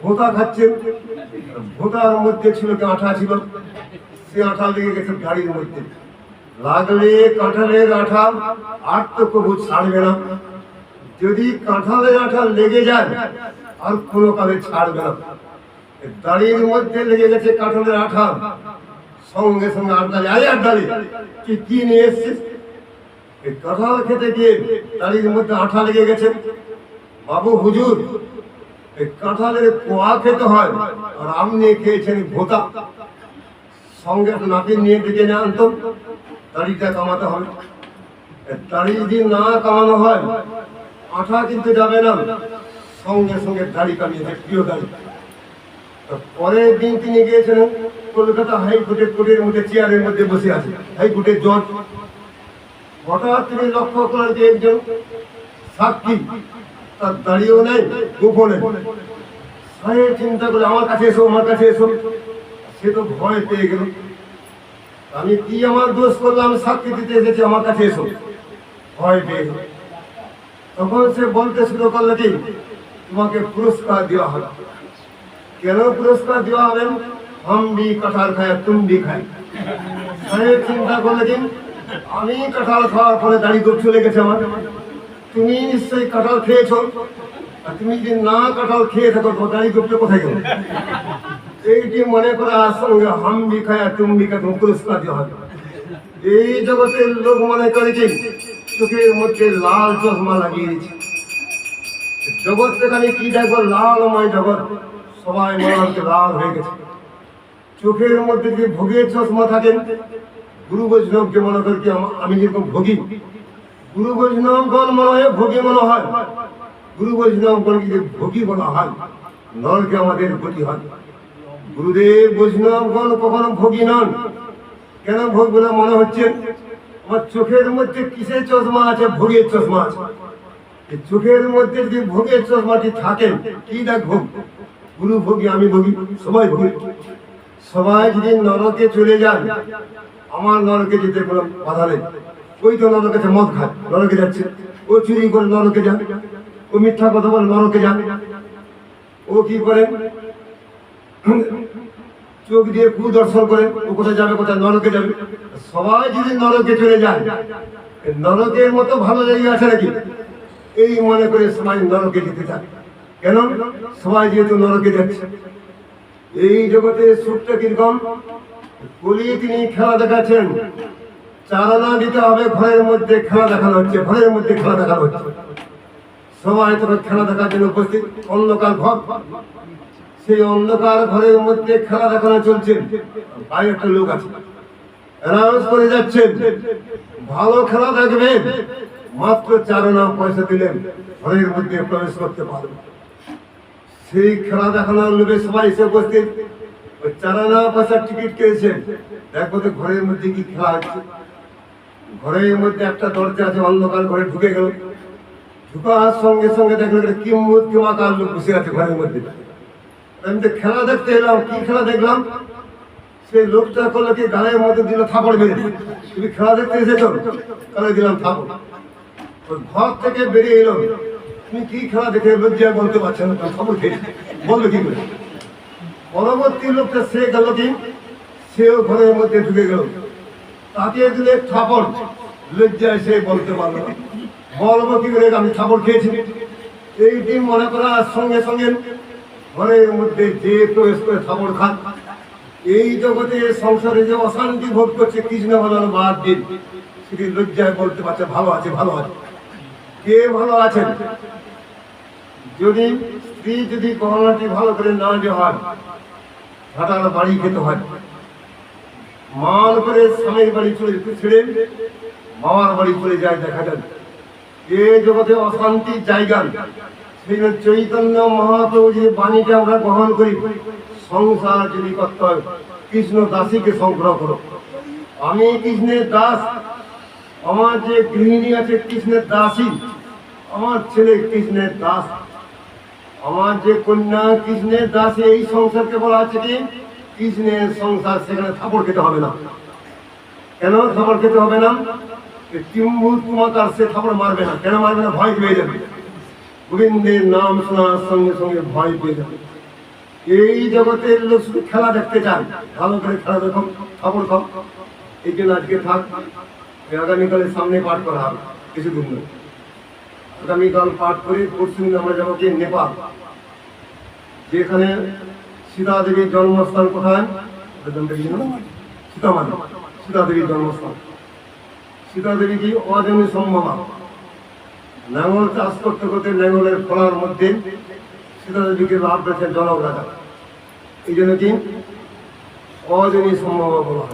ভোঁতা খাচ্ছে। ভোঁতার মধ্যে ছিল কি আঠা ছিল, সে আঠা লেগে গেছে গাড়ির মধ্যে। লাগলে কাঁঠালের আঠা আর তো কবু ছাড়বে না। যদি কাঁঠালের আঠা লেগে যায় আর কোনো কালে ছাড়বে না। দাড়ির মধ্যে লেগে গেছে কাঁঠালের আঠা, সঙ্গে সঙ্গে আড্ডালি, আরে আড্ডালি তুই কি নিয়ে এসছিস? এই কাঁঠাল খেতে গিয়ে দাড়ির মধ্যে আঠা লেগে গেছে। বাবু হুজুর, এই কাঁঠালের কোয়া খেতে হয়, আর আপনি খেয়েছেন ভোতা। সঙ্গে নাপিত নিয়ে ডেকে নিয়ে আনতাম, দাড়িটা কামাতে হবে। দাড়ি যদি না কামানো হয় আঠা কিন্তু যাবে না। সঙ্গে সঙ্গে দাড়ি কামিয়েছে, প্রিয় দাড়ি। পরের দিন তিনি গিয়েছিলেন কলকাতা হাইকোর্টের কোর্টের মধ্যে, চেয়ারের মধ্যে বসে আছে হাইকোর্টের জজ। হঠাৎ তিনি লক্ষ্য করেন যে একজন সাক্ষী, তার দাড়িও নেই, গোপনে। সাহেব চিন্তা করে আমার কাছে এসো, আমার কাছে এসো। সে তো ভয় পেয়ে গেল, আমি কি আমার দোষ করলাম, সাক্ষী দিতে এসেছি, আমার কাছে এসো। ভয় পেয়ে গেল। তখন সে বলতে শুরু করলো কি তোমাকে পুরস্কার দেওয়া হবে। কেন পুরস্কার দেওয়া হবে? हम भी कटहल खाए, तुम भी खाए। সাহেব চিন্তা করলে কি আমি কাঁঠাল খাওয়ার পরে দাড়ি গোপ চলে গেছে আমার, তুমি নিশ্চয়ই কাঁঠাল খেয়েছো, আর তুমি যদি না কাঁঠাল খেয়ে থাকো তো দাড়ি গোপটা কোথায় গেল? এইটি মনে করার সঙ্গে হাম ভি খায়া তুম ভি খা পুরস্কার দেওয়া হবে। এই জগতের লোক মনে করে কি চোখের মধ্যে লাল চশমা লাগিয়ে দিচ্ছে। জগৎ সেখানে কি দেখবো, লালময় জগৎ, সবাই মনে হচ্ছে লাল হয়ে গেছে। চোখের মধ্যে যে ভোগের চশমা থাকেন, গুরু বৈষ্ণবকে মনে করি কি আমি যেরকম ভোগী, গুরু বৈষ্ণবগণ মনে হয় ভোগী মনে হয়। গুরু বৈষ্ণবগণ যদি ভোগী বলা হয়, নরকে আমাদের গতি হয়। গুরুদেব বৈষ্ণবগণ কখনো ভোগী নন। কেন ভোগ বলে মনে হচ্ছে? আমার চোখের মধ্যে কিসের চশমা আছে? ভোগের চশমা আছে। এই চোখের মধ্যে যদি ভোগের চশমাটি থাকে, কি দেখ ভোগ? গুরু ভোগী, আমি ভোগী, সবাই ভোগী। সবাই যদি নরকে চলে যান, আমার নরকে যেতে কোনো বাধা নেই। ওই তো নরকে মদ খায়, নরকে যাচ্ছে। ও চুরি করে নরকে যান, ও মিথ্যা কথা বলে নরকে যান, ও কি করে চোখ দিয়ে কুদর্শন করে, ও কোথায় যাবে, কোথায় নরকে যাবে। সবাই যদি নরকে চলে যায়, নরকের মতো ভালো জায়গা আছে নাকি? এই মনে করে সবাই নরকে যেতে চায়। কেন? সবাই যেহেতু নরকে যাচ্ছে। এই জগতে সুখটা কিরকম? বলি তিনি খেলা দেখাচ্ছেন, চারানা দিতে হবে, ঘরের মধ্যে খেলা দেখানো হচ্ছে, ঘরের মধ্যে খেলা দেখানো হচ্ছে। সবাই তখন খেলা দেখার জন্য উপস্থিত। অন্ধকার ঘর, সেই অন্ধকার ঘরের মধ্যে খেলা দেখানো চলছে। বাইরে একটা লোক আছে, অ্যানাউন্স করে যাচ্ছেন, ভালো খেলা দেখবেন, মাত্র চারানা পয়সা দিলেন ঘরের মধ্যে প্রবেশ করতে পারবেন। সেই খেলা দেখানোর লোভে সবাই এসে উপস্থিত। ওই চারানা পয়সার টিকিট কেটেছে, দেখো তো ঘরের মধ্যে কি খেলা হচ্ছে। ঘরের মধ্যে একটা দরজা আছে, অন্ধকার ঘরে ঢুকে গেল। ঢুকার সঙ্গে সঙ্গে দেখলো কিমাকার লোক বসে আছে ঘরের মধ্যে। আমি তো খেলা দেখতে এলাম, কি খেলা দেখলাম? সেই লোকটা করলো কি, গালের মধ্যে দিল থাপড় মেরে। তুমি খেলা দেখতে এসেছো? তাহলে দিলাম থাপড়। ওই ঘর থেকে বেরিয়ে এলো, তুমি কি খেলা দেখে? লজ্জা বলতে পারছে না, খবর খেয়ে বললো কি করে? পরবর্তী লোকটা সে গেল কি, সেও ঘরের মধ্যে ঢুকে গেল, তাকে দিলে থাপড়। লজ্জায় সে বলতে পারলো না, বলবো কি করে আমি থাপড় খেয়েছি। এইটি মনে করার সঙ্গে সঙ্গে ঘরের মধ্যে যে প্রবেশ করে থাপড় খান। এই জগতে সংসারে যে অশান্তি ভোগ করছে, কৃষ্ণ ভজন বাদ দিন, সেটি লজ্জায় বলতে পারছে ভালো আছে, ভালো আছে। কে ভালো আছেন? যদি স্ত্রী যদি গহনাটি ভালো করে না দেওয়া হয়, ভাটার বাড়ি খেতে হয়। মান করে স্বামীর বাড়ি ছেড়ে মামার বাড়ি চলে যায়, দেখা যায় এ জগতে অশান্তির জায়গা। সেই চৈতন্য মহাপ্রভু যে বাণীটা আমরা গ্রহণ করি, সংসার যদি করতে হয়, কৃষ্ণ দাসীকে সংগ্রহ করো। আমি কৃষ্ণের দাস, আমার যে গৃহিণী আছে কৃষ্ণের দাসী, আমার ছেলে কৃষ্ণের দাস, আমার যে কন্যা কৃষ্ণের দাসী। এই সংসারকে বলা আছে কি কৃষ্ণের সংসার। সেখানে থাপড় খেতে হবে না। কেন থাপড় খেতে হবে না? কিম্ভূতমাতার সে থাপড় মারবে না। কেন মারবে না? ভয় পেয়ে যাবে। গোবিন্দের নাম শোনার সঙ্গে সঙ্গে ভয় পেয়ে যাবে। এই জগতের লোক শুধু খেলা দেখতে চান, ভালো করে খেলা দেখো, থাপড় খাও। এই জন্য আজকে থাক, আগামীকালের সামনে পাঠ করা হবে কিছুদিন ধরে। আগামীকাল পাঠ করে পরশুদিন আমরা যাবো কি নেপাল, যেখানে সীতা দেবীর জন্মস্থান। কোথায়? সীতামাতা, সীতা দেবীর জন্মস্থান। সীতা দেবী কি অজনী সম্ভবা, নাঙল চাষ করতে করতে নাঙলের ফলার মধ্যে সীতা দেবীকে লাভ করেছেন জনক রাজা। এই জন্য কি অজনী সম্ভবা বলা হয়।